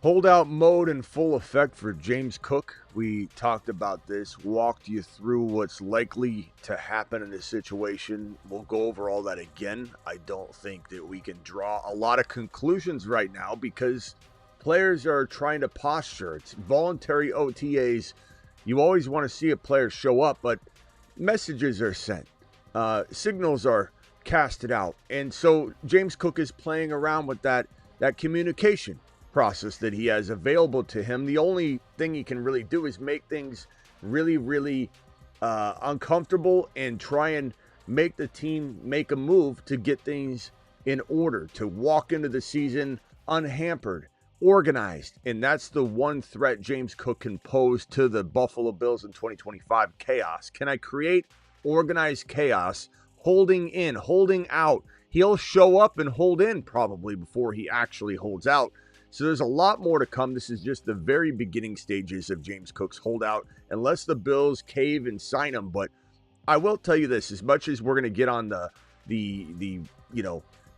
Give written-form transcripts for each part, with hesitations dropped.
Holdout mode in full effect for James Cook. We talked about this, walked you through what's likely to happen in this situation. We'll go over all that again. I don't think that we can draw a lot of conclusions right now because players are trying to posture. It's voluntary OTAs. You always want to see a player show up, but messages are sent. Signals are casted out. And so James Cook is playing around with that communication process that he has available to him. The only thing he can really do is make things really uncomfortable and try and make the team make a move to get things in order, to walk into the season unhampered, organized. And that's the one threat James Cook can pose to the Buffalo Bills in 2025: chaos. Can I create organized chaos, holding in, holding out? He'll show up and hold in probably before he actually holds out. So there's a lot more to come. This is just the very beginning stages of James Cook's holdout, unless the Bills cave and sign him. But I will tell you this: as much as we're going to get on the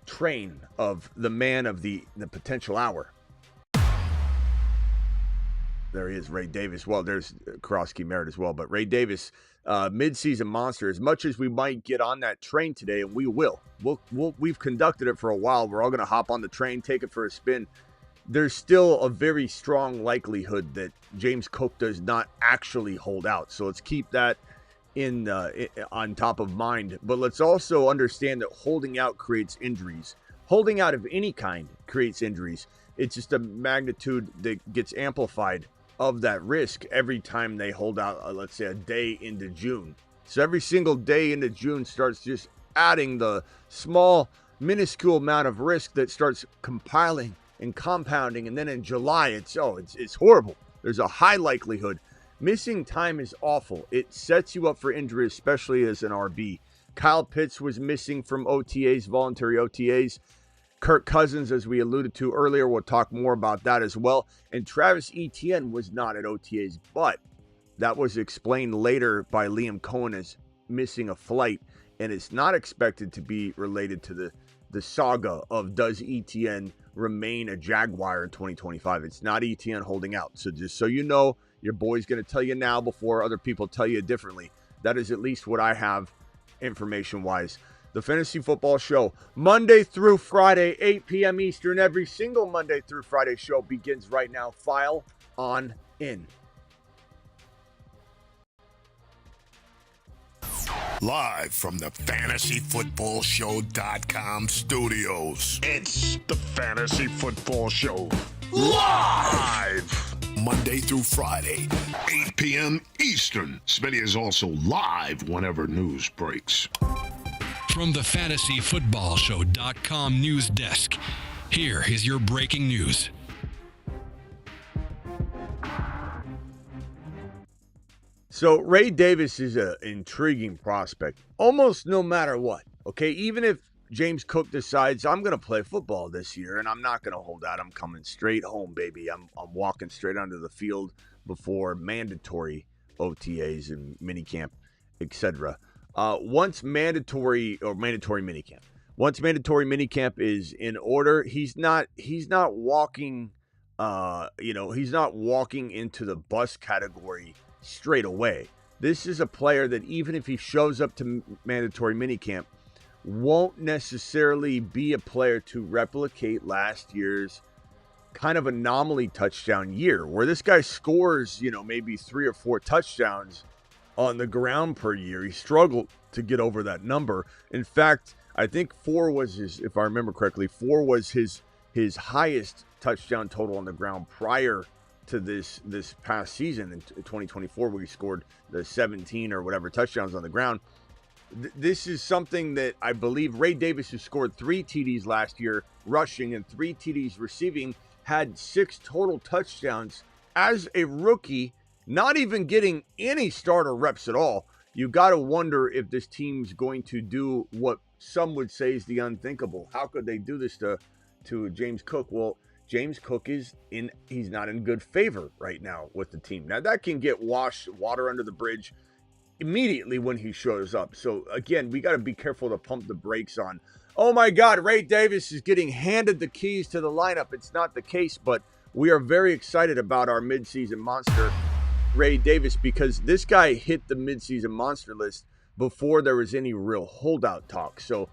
train of the man of the potential hour, there he is, Ray Davis. Well, there's Karofsky Merritt as well, but Ray Davis, midseason monster. As much as we might get on that train today, and we've conducted it for a while. We're all going to hop on the train, take it for a spin. There's still a very strong likelihood that James Cook does not actually hold out. So let's keep that on top of mind. But let's also understand that holding out creates injuries. Holding out of any kind creates injuries. It's just a magnitude that gets amplified of that risk every time they hold out, let's say, a day into June. So every single day into June starts just adding the small, minuscule amount of risk that starts compiling and compounding, and then in July, it's horrible. There's a high likelihood. Missing time is awful. It sets you up for injury, especially as an RB. Kyle Pitts was missing from OTAs, voluntary OTAs. Kirk Cousins, as we alluded to earlier, we'll talk more about that as well. And Travis Etienne was not at OTAs, but that was explained later by Liam Cohen as missing a flight, and it's not expected to be related to the saga of does Etienne remain a Jaguar in 2025. It's not Etienne holding out. So just so you know, your boy's going to tell you now before other people tell you differently. That is at least what I have information-wise. The Fantasy Football Show, Monday through Friday, 8 p.m. Eastern. Every single Monday through Friday show begins right now. File on in. Live from the FantasyFootballShow.com studios. It's the Fantasy Football Show. Live! Monday through Friday, 8 p.m. Eastern. Smitty is also live whenever news breaks. From the FantasyFootballShow.com news desk, here is your breaking news. So Ray Davis is an intriguing prospect, almost no matter what. Okay, even if James Cook decides I'm going to play football this year and I'm not going to hold out, I'm coming straight home, baby. I'm walking straight onto the field before mandatory OTAs and minicamp, etc. Once mandatory minicamp is in order, he's not walking into the bust category straight away. This is a player that even if he shows up to mandatory minicamp, won't necessarily be a player to replicate last year's kind of anomaly touchdown year, where this guy scores, maybe 3 or 4 touchdowns on the ground per year. He struggled to get over that number. In fact, I think 4 was his, if I remember correctly, 4 was his highest touchdown total on the ground prior to this past season in 2024, where he scored the 17 or whatever touchdowns on the ground. This is something that I believe Ray Davis, who scored 3 TDs last year rushing and 3 TDs receiving, had 6 total touchdowns as a rookie, not even getting any starter reps at all. You got to wonder if this team's going to do what some would say is the unthinkable. How could they do this to James Cook? Well, James Cook he's not in good favor right now with the team. Now that can get water under the bridge immediately when he shows up. So again, we got to be careful to pump the brakes on, oh my God, Ray Davis is getting handed the keys to the lineup. It's not the case, but we are very excited about our midseason monster, Ray Davis, because this guy hit the midseason monster list before there was any real holdout talk. So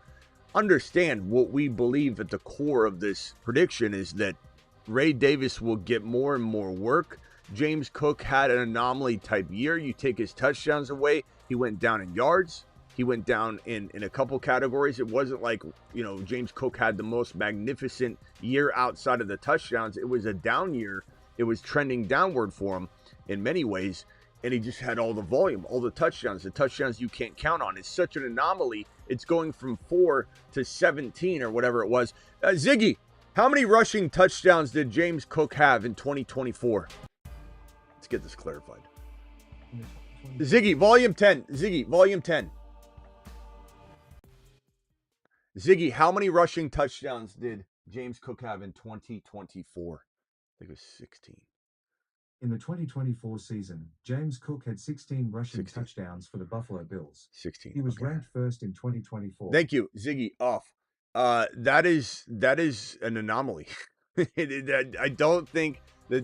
understand what we believe at the core of this prediction is that Ray Davis will get more and more work. James Cook had an anomaly type year. You take his touchdowns away, he went down in yards. He went down in a couple categories. It wasn't like, James Cook had the most magnificent year outside of the touchdowns. It was a down year. It was trending downward for him in many ways. And he just had all the volume, all the touchdowns you can't count on. It's such an anomaly. It's going from 4 to 17 or whatever it was. Ziggy, how many rushing touchdowns did James Cook have in 2024? Let's get this clarified. Ziggy, volume 10. Ziggy, volume 10. Ziggy, how many rushing touchdowns did James Cook have in 2024? I think it was 16. In the 2024 season, James Cook had 16 rushing touchdowns for the Buffalo Bills. 16. He was ranked first in 2024. Thank you, Ziggy. Off. That is an anomaly. I don't think the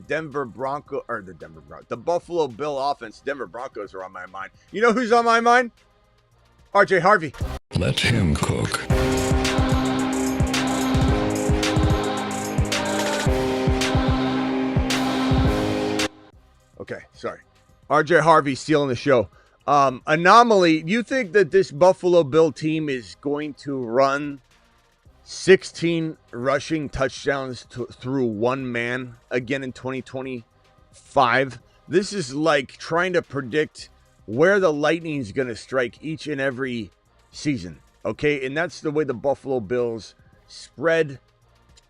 Buffalo Bill offense, Denver Broncos are on my mind. You know who's on my mind? RJ Harvey. Let him cook. Okay, sorry. RJ Harvey stealing the show. Anomaly, you think that this Buffalo Bill team is going to run 16 rushing touchdowns through one man again in 2025? This is like trying to predict where the lightning is going to strike each and every season. Okay, and that's the way the Buffalo Bills spread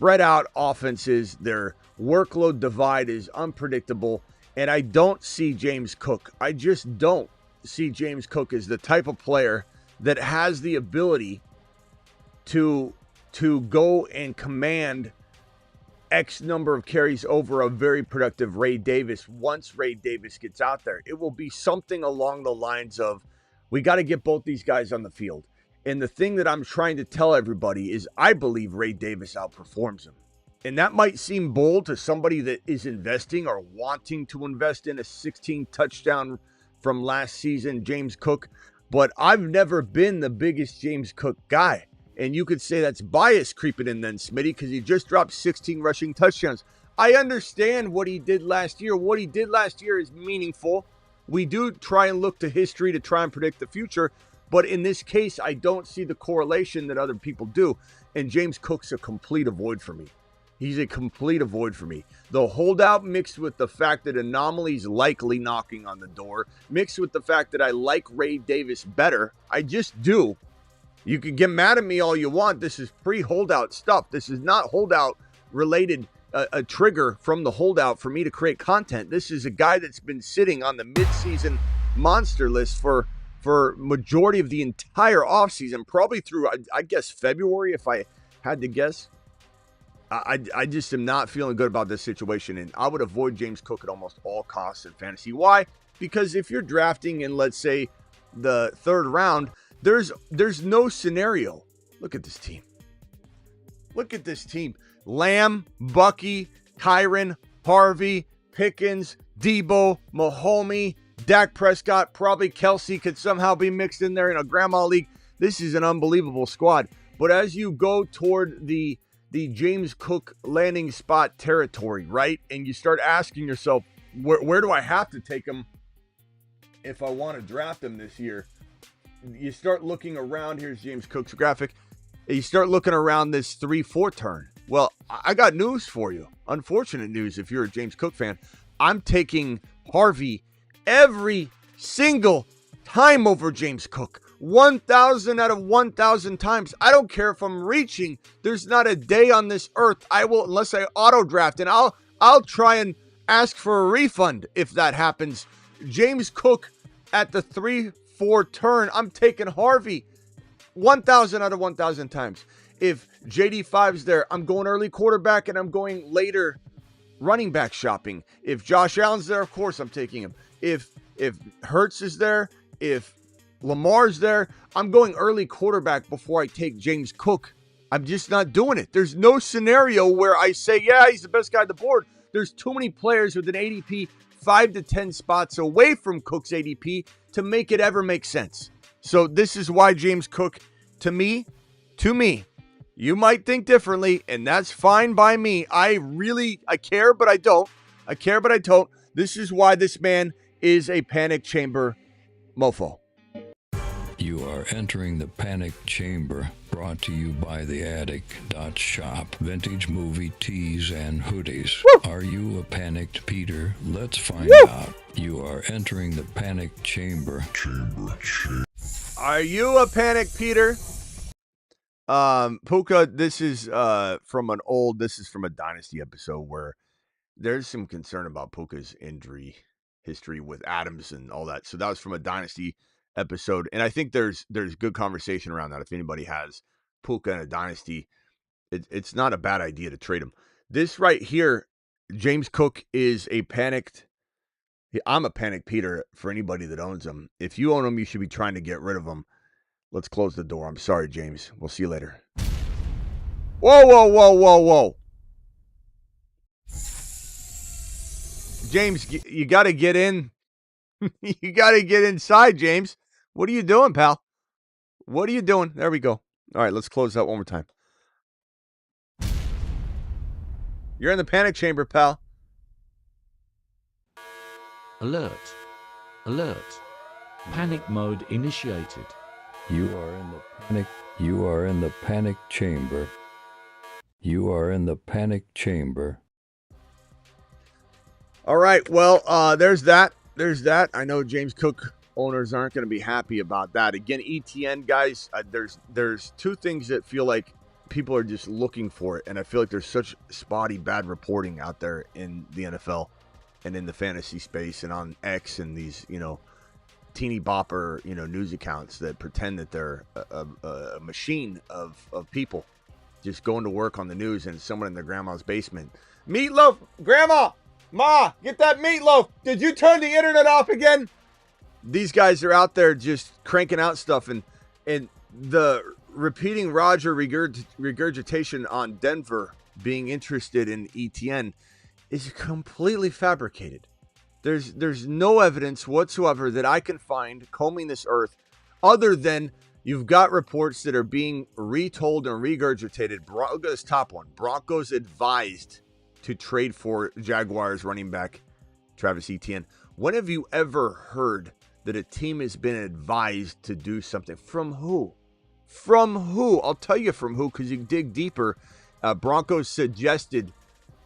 out offenses. Their workload divide is unpredictable. And I don't see James Cook. I just don't see James Cook as the type of player that has the ability to go and command X number of carries over a very productive Ray Davis. Once Ray Davis gets out there, it will be something along the lines of, we got to get both these guys on the field. And the thing that I'm trying to tell everybody is I believe Ray Davis outperforms him. And that might seem bold to somebody that is investing or wanting to invest in a 16 touchdown from last season, James Cook. But I've never been the biggest James Cook guy. And you could say that's bias creeping in then, Smitty, because he just dropped 16 rushing touchdowns. I understand what he did last year. What he did last year is meaningful. We do try and look to history to try and predict the future. But in this case, I don't see the correlation that other people do. And James Cook's a complete avoid for me. He's a complete avoid for me. The holdout mixed with the fact that Anomaly's likely knocking on the door, mixed with the fact that I like Ray Davis better. I just do. You can get mad at me all you want. This is pre-holdout stuff. This is not holdout related, a trigger from the holdout for me to create content. This is a guy that's been sitting on the midseason monster list for majority of the entire offseason, probably through, I guess, February, if I had to guess. I just am not feeling good about this situation, and I would avoid James Cook at almost all costs in fantasy. Why? Because if you're drafting in, let's say, the third round, there's no scenario. Look at this team. Look at this team. Lamb, Bucky, Kyron, Harvey, Pickens, Debo, Mahomey, Dak Prescott, probably Kelsey could somehow be mixed in there in a grandma league. This is an unbelievable squad. But as you go toward the James Cook landing spot territory, right? And you start asking yourself, where do I have to take him if I want to draft him this year? You start looking around. Here's James Cook's graphic. You start looking around this 3-4 turn. Well, I got news for you. Unfortunate news if you're a James Cook fan. I'm taking Harvey every single time over James Cook. 1,000 out of 1,000 times. I don't care if I'm reaching. There's not a day on this earth I will, unless I auto draft, and I'll try and ask for a refund if that happens. James Cook at the 3-4 turn, I'm taking Harvey 1,000 out of 1,000 times. If JD5's there, I'm going early quarterback and I'm going later running back shopping. If Josh Allen's there, of course I'm taking him. If Hurts is there, if Lamar's there, I'm going early quarterback before I take James Cook. I'm just not doing it. There's no scenario where I say, yeah, he's the best guy on the board. There's too many players with an ADP 5 to 10 spots away from Cook's ADP to make it ever make sense. So this is why James Cook, to me, you might think differently, and that's fine by me. I care, but I don't. I care, but I don't. This is why this man is a panic chamber mofo. You are entering the panic chamber, brought to you by the Attic.shop. Vintage movie tees and hoodies. Woo! Are you a panicked Peter? Let's find Woo! out. You are entering the panic chamber. Are you a panic, Peter? Puka, this is from a Dynasty episode where there's some concern about Puka's injury history with Adams and all that. So that was from a Dynasty episode. And I think there's good conversation around that. If anybody has Puka in a Dynasty, it's not a bad idea to trade him. This right here, James Cook is a panicked. I'm a panic Peter for anybody that owns him. If you own him, you should be trying to get rid of him. Let's close the door. I'm sorry, James. We'll see you later. Whoa. James, you got to get in. You got to get inside, James. What are you doing, pal? What are you doing? There we go. All right, let's close that one more time. You're in the panic chamber, pal. Alert. Panic mode initiated. You are in the panic. You are in the panic chamber. You are in the panic chamber. All right, well, there's that. I know James Cook owners aren't going to be happy about that. Again, ETN, guys, there's two things that feel like people are just looking for it, and I feel like there's such spotty, bad reporting out there in the NFL and in the fantasy space and on X and these, teeny bopper, news accounts that pretend that they're a machine of people just going to work on the news, and someone in their grandma's basement. Meatloaf, grandma, ma, get that meatloaf. Did you turn the internet off again? These guys are out there just cranking out stuff, and the repeating Roger regurgitation on Denver being interested in ETN is completely fabricated. There's no evidence whatsoever that I can find combing this earth other than you've got reports that are being retold and regurgitated. Look at this top one. Broncos advised to trade for Jaguars running back Travis Etienne. When have you ever heard that a team has been advised to do something? From who? From who? I'll tell you from who, because you dig deeper. Broncos suggested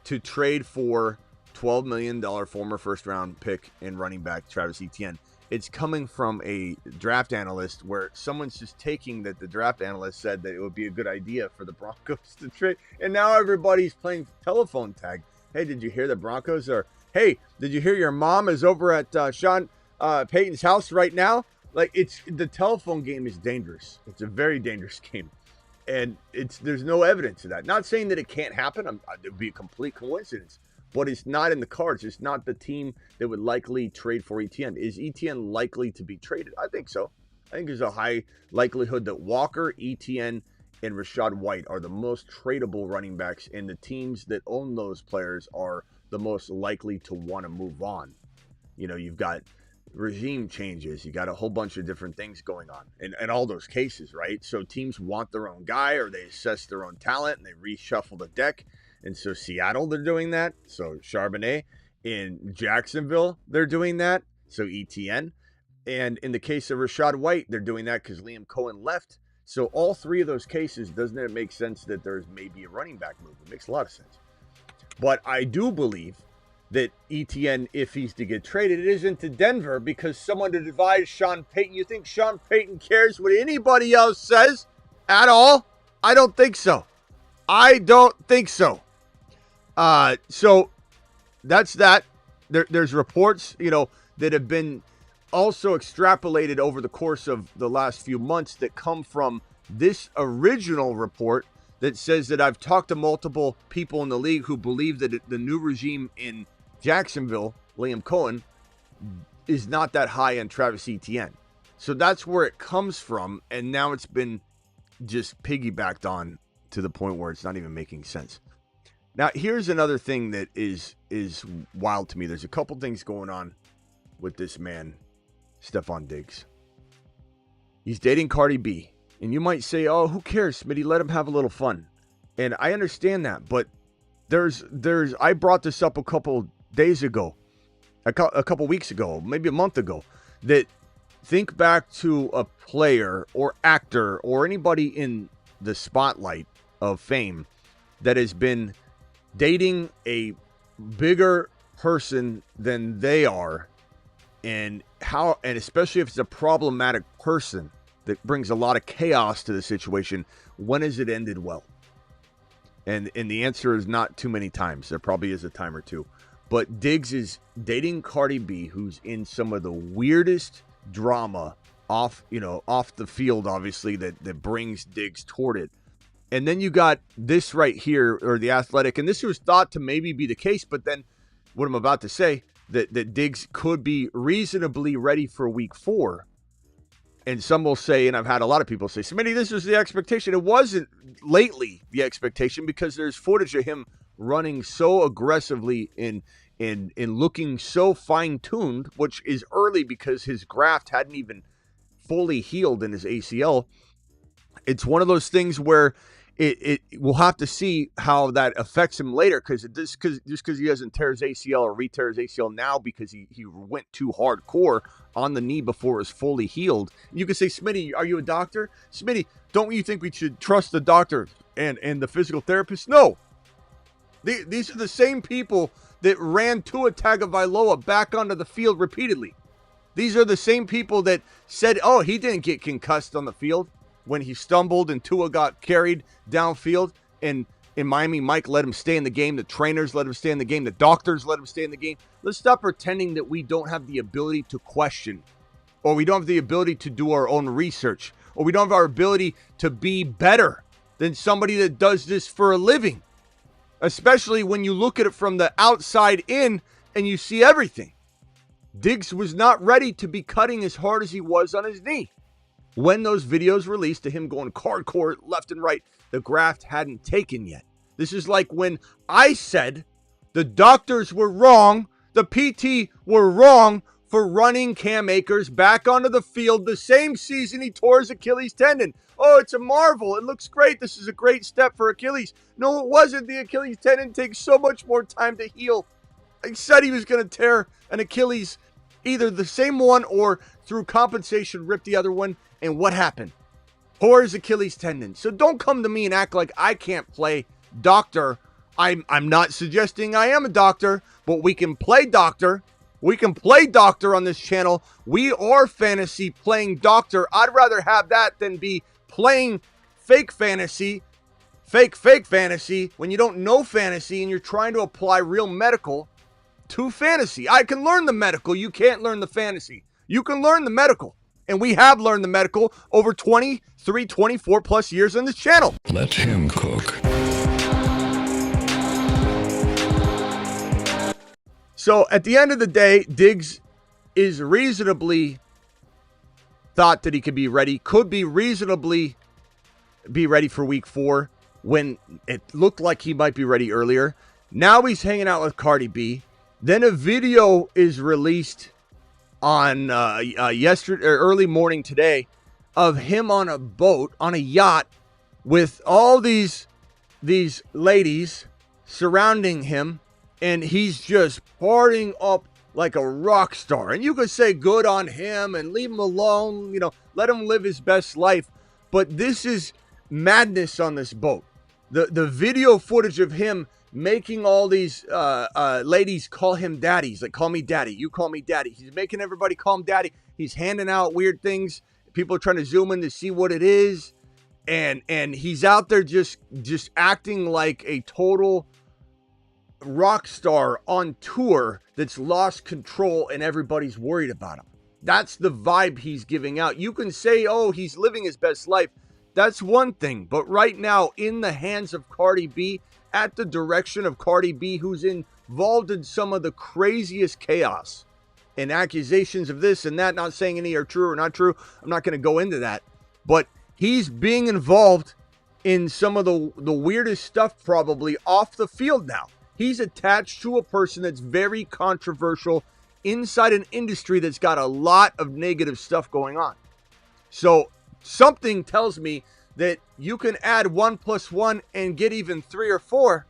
to trade for $12 million former first-round pick and running back Travis Etienne. It's coming from a draft analyst where someone's just taking that the draft analyst said that it would be a good idea for the Broncos to trade. And now everybody's playing telephone tag. Hey, did you hear the Broncos are... Hey, did you hear your mom is over at Sean Payton's house right now? Like, the telephone game is dangerous. It's a very dangerous game. And there's no evidence of that. Not saying that it can't happen. It would be a complete coincidence. But it's not in the cards. It's not the team that would likely trade for ETN. Is ETN likely to be traded? I think so. I think there's a high likelihood that Walker, ETN, and Rachaad White are the most tradable running backs, and the teams that own those players are the most likely to want to move on. You've got regime changes. You got a whole bunch of different things going on in all those cases, right? So teams want their own guy, or they assess their own talent and they reshuffle the deck. And so Seattle, they're doing that. So Charbonnet. In Jacksonville, they're doing that. So ETN. And in the case of Rachaad White, they're doing that because Liam Cohen left. So all three of those cases, doesn't it make sense that there's maybe a running back move? It makes a lot of sense. But I do believe that ETN, if he's to get traded, it isn't to Denver because someone had advised Sean Payton. You think Sean Payton cares what anybody else says at all? I don't think so. So that's that. There's reports, that have been also extrapolated over the course of the last few months that come from this original report that says that I've talked to multiple people in the league who believe that the new regime in Jacksonville, Liam Cohen, is not that high on Travis Etienne. So that's where it comes from, and now it's been just piggybacked on to the point where it's not even making sense. Now, here's another thing that is wild to me. There's a couple things going on with this man, Stefon Diggs. He's dating Cardi B. And you might say, oh, who cares, Smitty? Let him have a little fun. And I understand that. But I brought this up a couple days ago, a couple weeks ago, maybe a month ago, that think back to a player or actor or anybody in the spotlight of fame that has been dating a bigger person than they are, and especially if it's a problematic person that brings a lot of chaos to the situation, when has it ended well? And the answer is not too many times. There probably is a time or two. But Diggs is dating Cardi B, who's in some of the weirdest drama off the field, obviously, that brings Diggs toward it. And then you got this right here, or The Athletic, and this was thought to maybe be the case, but then what I'm about to say, that Diggs could be reasonably ready for week 4. And some will say, and I've had a lot of people say, Smitty, this was the expectation. It wasn't lately the expectation, because there's footage of him running so aggressively in looking so fine-tuned, which is early because his graft hadn't even fully healed in his ACL. It's one of those things where we'll have to see how that affects him later, because he doesn't tear his ACL or re-tear his ACL now because he went too hardcore on the knee before it was fully healed. You can say, Smitty, are you a doctor? Smitty, don't you think we should trust the doctor and the physical therapist? No. These are the same people that ran Tua Tagovailoa back onto the field repeatedly. These are the same people that said, oh, he didn't get concussed on the field when he stumbled and Tua got carried downfield. And in Miami, Mike let him stay in the game. The trainers let him stay in the game. The doctors let him stay in the game. Let's stop pretending that we don't have the ability to question, or we don't have the ability to do our own research, or we don't have our ability to be better than somebody that does this for a living, especially when you look at it from the outside in and you see everything. Diggs was not ready to be cutting as hard as he was on his knee. When those videos released to him going hardcore left and right, the graft hadn't taken yet. This is like when I said the doctors were wrong, the PT were wrong for running Cam Akers back onto the field the same season he tore his Achilles tendon. Oh, it's a marvel. It looks great. This is a great step for Achilles. No, it wasn't. The Achilles tendon takes so much more time to heal. I said he was going to tear an Achilles, either the same one or through compensation, rip the other one. And what happened? Tore his Achilles tendon. So don't come to me and act like I can't play doctor. I'm not suggesting I am a doctor, but we can play doctor. We can play doctor on this channel. We are fantasy playing doctor. I'd rather have that than be playing fake fantasy, fake fantasy, when you don't know fantasy and you're trying to apply real medical to fantasy. I can learn the medical. You can't learn the fantasy. You can learn the medical. And we have learned the medical over 23, 24 plus years on this channel. Let him cook. So at the end of the day, Diggs is reasonably thought that he could be reasonably be ready for week 4, when it looked like he might be ready earlier. Now he's hanging out with Cardi B. Then a video is released on yesterday or early morning today of him on a boat, on a yacht, with all these ladies surrounding him, and he's just partying up like a rock star. And you could say good on him and leave him alone, let him live his best life. But this is madness on this boat. The video footage of him making all these ladies call him daddy. He's like, call me daddy. You call me daddy. He's making everybody call him daddy. He's handing out weird things. People are trying to zoom in to see what it is. And he's out there just acting like a total rock star on tour that's lost control and everybody's worried about him. That's the vibe he's giving out. You can say, oh, he's living his best life. That's one thing. But right now, in the hands of Cardi B, at the direction of Cardi B, who's involved in some of the craziest chaos and accusations of this and that, not saying any are true or not true. I'm not going to go into that. But he's being involved in some of the weirdest stuff probably off the field now. He's attached to a person that's very controversial inside an industry that's got a lot of negative stuff going on. So something tells me that you can add 1 + 1 and get even 3 or 4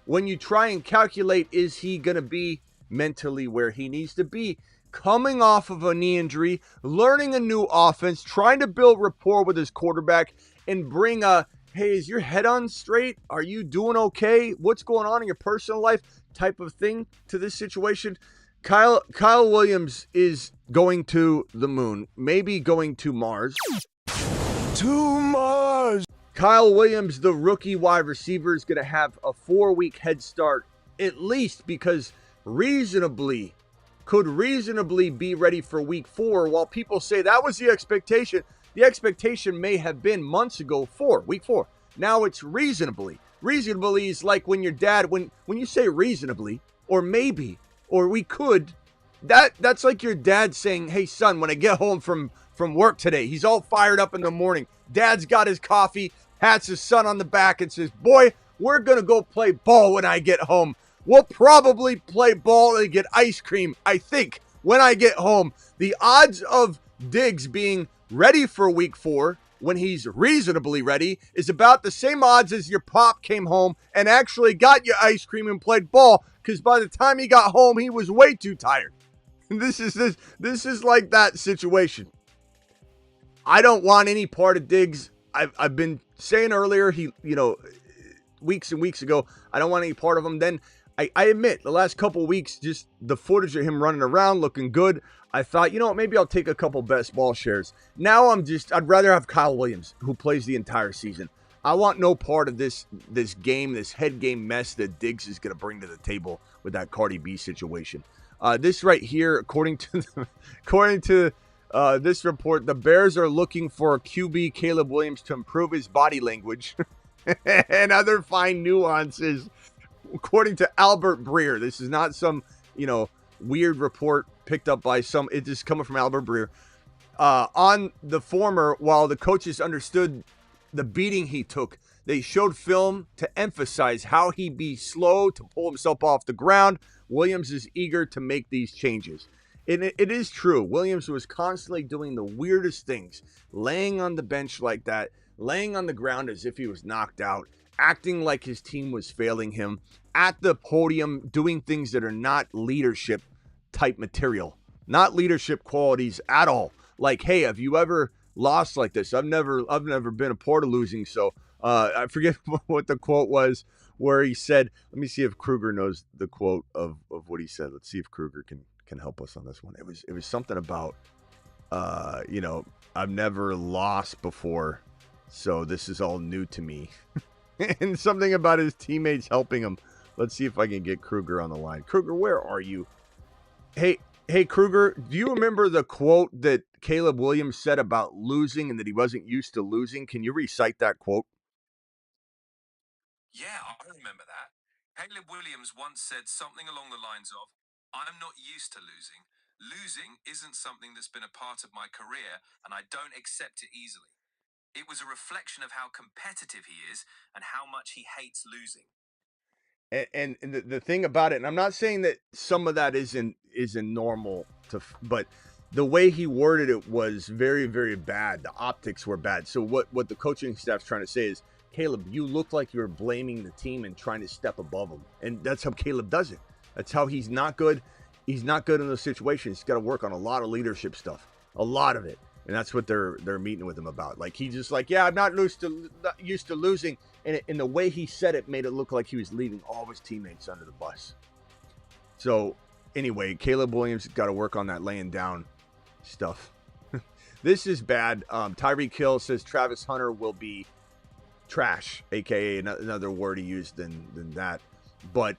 when you try and calculate, is he going to be mentally where he needs to be? Coming off of a knee injury, learning a new offense, trying to build rapport with his quarterback and bring a, hey, is your head on straight? Are you doing okay? What's going on in your personal life type of thing to this situation. Kyle Williams is going to the moon, maybe going to Mars. To Mars! Kyle Williams, the rookie wide receiver, is going to have a 4-week head start, at least, because could reasonably be ready for week 4. While people say that was the expectation may have been months ago for week 4. Now it's reasonably. Reasonably is like when your dad, when you say reasonably, or maybe, or we could, that's like your dad saying, hey son, when I get home from work today, he's all fired up in the morning. Dad's got his coffee, pats his son on the back and says, boy, we're going to go play ball when I get home. We'll probably play ball and get ice cream, I think, when I get home. The odds of Diggs being ready for week 4 when he's reasonably ready is about the same odds as your pop came home and actually got you ice cream and played ball, because by the time he got home, he was way too tired. This is like that situation. I don't want any part of Diggs. I've been saying earlier, weeks and weeks ago, I don't want any part of him. Then I admit, the last couple weeks, just the footage of him running around looking good, I thought, maybe I'll take a couple best ball shares. Now I'd rather have Kyle Williams, who plays the entire season. I want no part of this game, this head game mess that Diggs is going to bring to the table with that Cardi B situation. This right here, according to this report, the Bears are looking for QB Caleb Williams to improve his body language and other fine nuances. According to Albert Breer, this is not some, weird report picked up by it is coming from Albert Breer. On the former, while the coaches understood the beating he took, they showed film to emphasize how he'd be slow to pull himself off the ground. Williams is eager to make these changes. And it is true. Williams was constantly doing the weirdest things, laying on the bench like that, laying on the ground as if he was knocked out, acting like his team was failing him, at the podium doing things that are not leadership type material, not leadership qualities at all. Like, hey, have you ever lost like this? I've never been a part of losing. So I forget what the quote was, where he said, let me see if Kruger knows the quote of what he said. Let's see if Kruger can help us on this one. It was something about I've never lost before, so this is all new to me. And something about his teammates helping him. Let's see if I can get Kruger on the line. Kruger, where are you? Hey, Kruger, do you remember the quote that Caleb Williams said about losing and that he wasn't used to losing? Can you recite that quote? Yeah, I remember that. Caleb Williams once said something along the lines of, I'm not used to losing. Losing isn't something that's been a part of my career, and I don't accept it easily. It was a reflection of how competitive he is and how much he hates losing. And the thing about it, and I'm not saying that some of that isn't normal, but the way he worded it was very, very bad. The optics were bad. So what the coaching staff's trying to say is, Caleb, you look like you're blaming the team and trying to step above them. And that's how Caleb does it. That's how he's not good. He's not good in those situations. He's got to work on a lot of leadership stuff, a lot of it. And that's what they're meeting with him about. Like, he's just like, yeah, I'm not used to losing. And the way he said it made it look like he was leaving all of his teammates under the bus. So anyway, Caleb Williams got to work on that laying down stuff. This is bad. Tyreek Hill says Travis Hunter will be trash, aka another word he used than that. But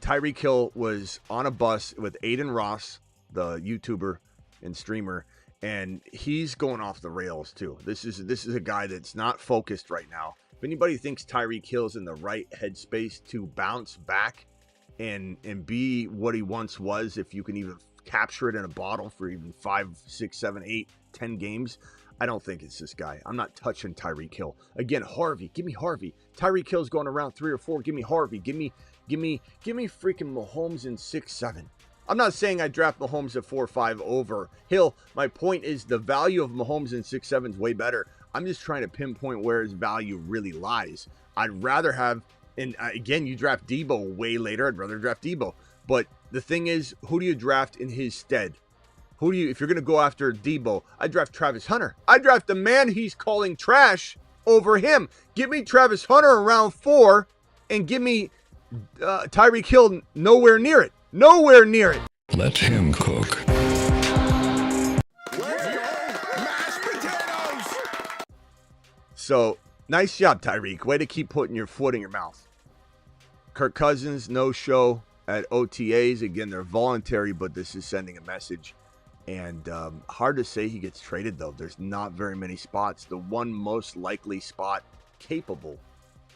Tyreek Hill was on a bus with Aiden Ross, the YouTuber and streamer, and he's going off the rails too. This is a guy that's not focused right now. If anybody thinks Tyreek Hill's in the right headspace to bounce back and be what he once was, if you can even capture it in a bottle for even 5, 6, 7, 8, 10 games, I don't think it's this guy. I'm not touching Tyreek Hill. Again, Harvey. Give me Harvey. Tyreek Hill's going around 3 or 4. Give me Harvey. Give me freaking Mahomes in 6, 7. I'm not saying I draft Mahomes at 4 or 5 over Hill. My point is the value of Mahomes in 6, 7 is way better. I'm just trying to pinpoint where his value really lies. I'd rather have, and again, you draft Debo way later. I'd rather draft Debo. But the thing is, who do you draft in his stead? If you're going to go after Debo, I draft Travis Hunter. I draft the man he's calling trash over him. Give me Travis Hunter around 4 and give me Tyreek Hill nowhere near it. Nowhere near it. Let him cook. So, nice job, Tyreek. Way to keep putting your foot in your mouth. Kirk Cousins, no show at OTAs. Again, they're voluntary, but this is sending a message. And hard to say he gets traded, though. There's not very many spots. The one most likely spot capable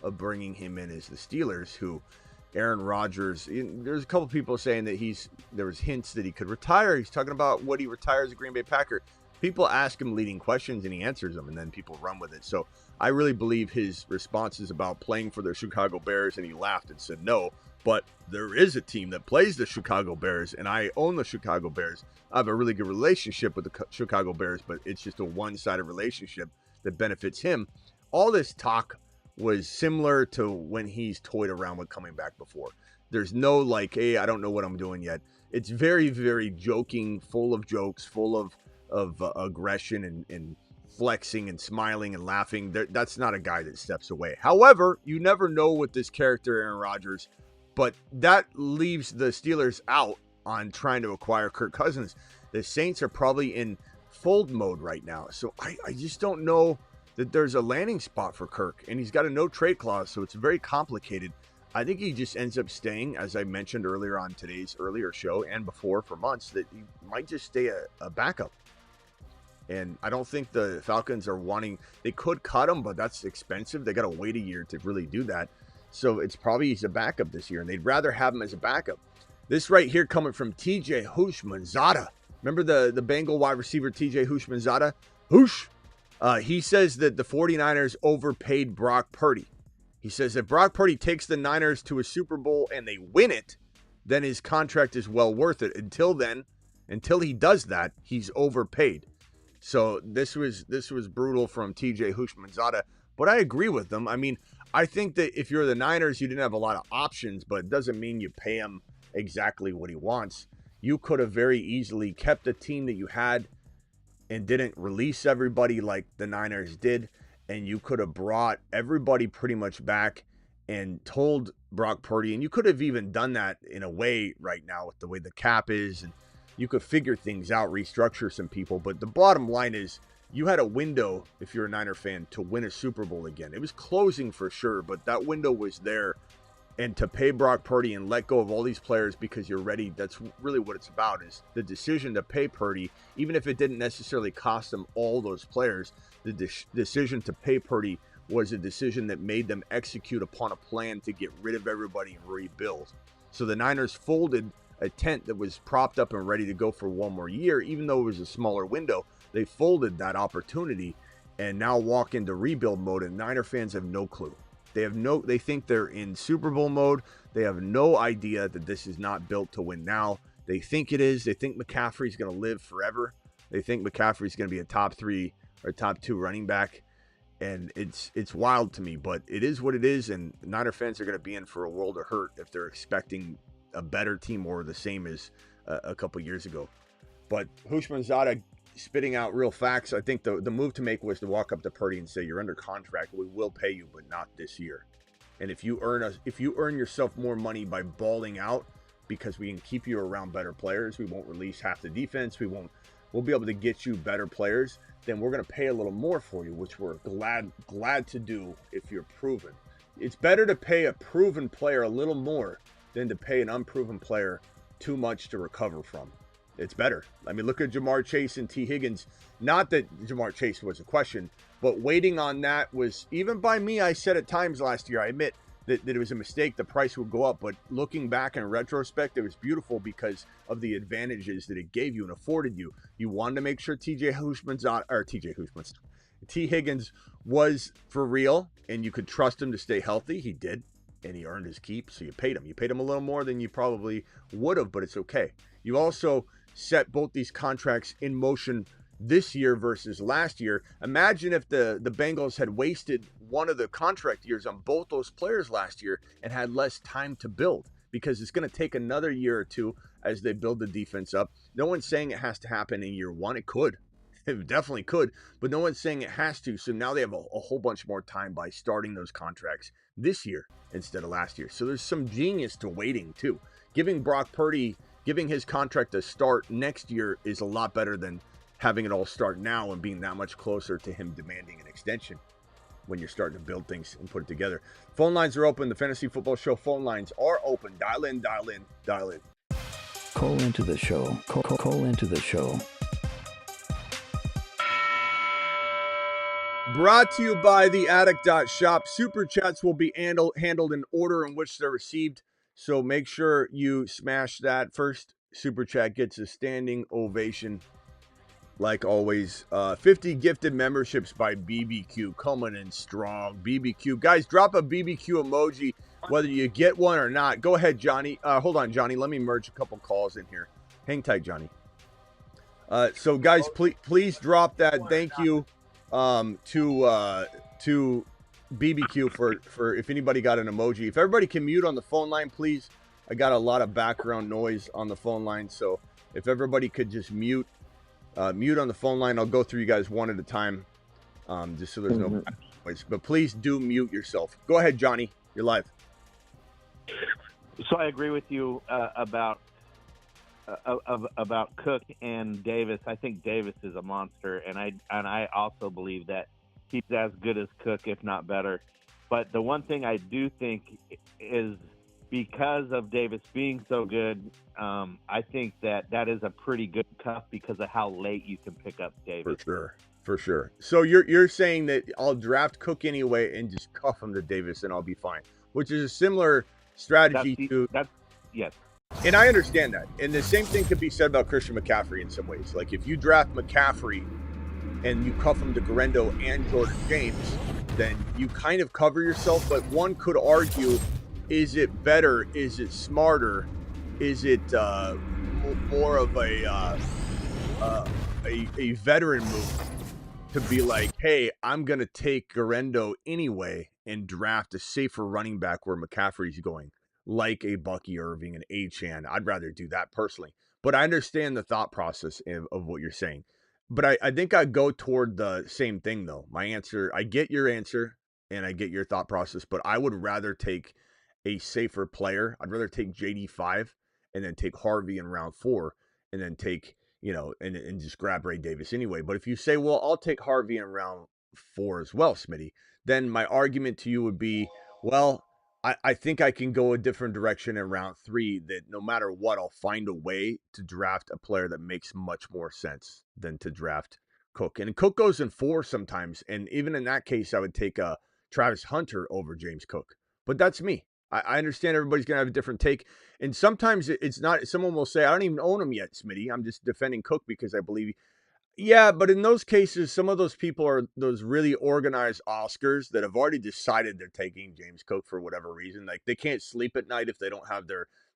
of bringing him in is the Steelers, who Aaron Rodgers, there's a couple people saying that there was hints that he could retire. He's talking about would he retire as a Green Bay Packer. People ask him leading questions and he answers them, and then people run with it. So I really believe his response is about playing for the Chicago Bears, and he laughed and said no. But there is a team that plays the Chicago Bears, and I own the Chicago Bears. I have a really good relationship with the Chicago Bears, but it's just a one-sided relationship that benefits him. All this talk was similar to when he's toyed around with coming back before. There's no like, hey, I don't know what I'm doing yet. It's very, very joking, full of jokes, full of aggression and flexing and smiling and laughing. That's not a guy that steps away. However, you never know with this character, Aaron Rodgers. But that leaves the Steelers out on trying to acquire Kirk Cousins. The Saints are probably in fold mode right now. So I just don't know that there's a landing spot for Kirk. And he's got a no trade clause, so it's very complicated. I think he just ends up staying, as I mentioned earlier on today's earlier show and before for months, that he might just stay a backup. And I don't think the Falcons are wanting, they could cut him, but that's expensive. They got to wait a year to really do that. So it's probably he's a backup this year, and they'd rather have him as a backup. This right here coming from TJ Hushmanada. Remember the Bengal wide receiver TJ Hushmanada? He says that the 49ers overpaid Brock Purdy. He says if Brock Purdy takes the Niners to a Super Bowl and they win it, then his contract is well worth it. Until then, until he does that, he's overpaid. So this was brutal from TJ Hushmanada, but I agree with them. I mean, I think that if you're the Niners, you didn't have a lot of options, but it doesn't mean you pay him exactly what he wants. You could have very easily kept the team that you had and didn't release everybody like the Niners did, and you could have brought everybody pretty much back and told Brock Purdy, and you could have even done that in a way right now with the way the cap is, and you could figure things out, restructure some people. But the bottom line is, you had a window, if you're a Niner fan, to win a Super Bowl again. It was closing for sure, but that window was there. And to pay Brock Purdy and let go of all these players because you're ready, that's really what it's about, is the decision to pay Purdy, even if it didn't necessarily cost them all those players. The decision to pay Purdy was a decision that made them execute upon a plan to get rid of everybody and rebuild. So the Niners folded a tent that was propped up and ready to go for one more year, even though it was a smaller window. They folded that opportunity and now walk into rebuild mode, and Niner fans have no clue. They think they're in Super Bowl mode. They have no idea that this is not built to win now. They think it is. They think McCaffrey's going to live forever. They think McCaffrey's going to be a top 3 or top 2 running back. And it's wild to me, but it is what it is. And Niner fans are going to be in for a world of hurt if they're expecting a better team or the same as a couple years ago. But Hushmanada spitting out real facts. I think the move to make was to walk up to Purdy and say, you're under contract. We will pay you, but not this year. And if you earn yourself more money by balling out, because we can keep you around better players, we won't release half the defense, we'll be able to get you better players, then we're going to pay a little more for you, which we're glad to do if you're proven. It's better to pay a proven player a little more than to pay an unproven player too much to recover from. It's better. I mean, look at Jamar Chase and T. Higgins. Not that Jamar Chase was a question, but waiting on that was, even by me, I said at times last year, I admit that it was a mistake, the price would go up. But looking back in retrospect, it was beautiful because of the advantages that it gave you and afforded you. You wanted to make sure T. Higgins was for real, and you could trust him to stay healthy. He did, and he earned his keep, so you paid him. You paid him a little more than you probably would have, but it's okay. You also set both these contracts in motion this year versus last year. Imagine if the Bengals had wasted one of the contract years on both those players last year and had less time to build, because it's going to take another year or two as they build the defense up. No one's saying it has to happen in year one. It could. It definitely could, but no one's saying it has to. So now they have a whole bunch more time by starting those contracts this year instead of last year. So there's some genius to waiting too. Giving Brock Purdy, giving his contract a start next year is a lot better than having it all start now and being that much closer to him demanding an extension when you're starting to build things and put it together. Phone lines are open. The Fantasy Football Show phone lines are open. Dial in, dial in, dial in. Call into the show. Call into the show. Brought to you by theattic.shop. Super chats will be handled in order in which they're received. So make sure you smash that. First super chat gets a standing ovation. Like always, 50 gifted memberships by BBQ coming in strong. BBQ. Guys, drop a BBQ emoji whether you get one or not. Go ahead, Johnny. Hold on, Johnny. Let me merge a couple calls in here. Hang tight, Johnny. So, guys, please drop that. Thank you to BBQ for if anybody got an emoji. If everybody can mute on the phone line, please. I got a lot of background noise on the phone line, so if everybody could just mute on the phone line, I'll go through you guys one at a time, just so there's no noise. But please do mute yourself. Go ahead, Johnny. You're live. So I agree with you about Cook and Davis. I think Davis is a monster, and I also believe that he's as good as Cook, if not better. But the one thing I do think is because of Davis being so good, I think that is a pretty good cuff because of how late you can pick up Davis. For sure. So you're saying that I'll draft Cook anyway and just cuff him to Davis and I'll be fine, which is a similar strategy yes. And I understand that. And the same thing could be said about Christian McCaffrey in some ways. Like if you draft McCaffrey and you cuff him to Garendo and Jordan James, then you kind of cover yourself. But one could argue, is it better? Is it smarter? Is it more of a veteran move to be like, hey, I'm going to take Garendo anyway and draft a safer running back where McCaffrey's going, like a Bucky Irving and Achane? I'd rather do that personally. But I understand the thought process of what you're saying. But I think I go toward the same thing, though. My answer, I get your answer and I get your thought process, but I would rather take a safer player. I'd rather take JD5 and then take Harvey in round 4 and then take, and just grab Ray Davis anyway. But if you say, well, I'll take Harvey in round 4 as well, Smitty, then my argument to you would be, well, I think I can go a different direction in round 3, that no matter what, I'll find a way to draft a player that makes much more sense than to draft Cook. And Cook goes in 4 sometimes. And even in that case, I would take Travis Hunter over James Cook. But that's me. I understand everybody's going to have a different take. And sometimes it's not, someone will say, I don't even own him yet, Smitty. I'm just defending Cook because I believe yeah, but in those cases, some of those people are those really organized Oscars that have already decided they're taking James Cook for whatever reason. Like they can't sleep at night if they don't have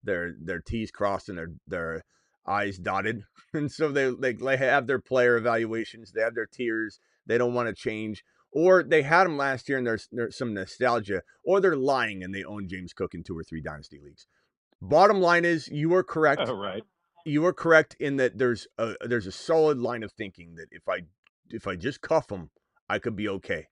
their T's crossed and their I's dotted. And so they have their player evaluations, they have their tiers, they don't want to change. Or they had him last year and there's some nostalgia, or they're lying and they own James Cook in 2 or 3 dynasty leagues. Bottom line is, you are correct. Oh, right. You are correct in that there's a solid line of thinking that if I just cuff him, I could be okay.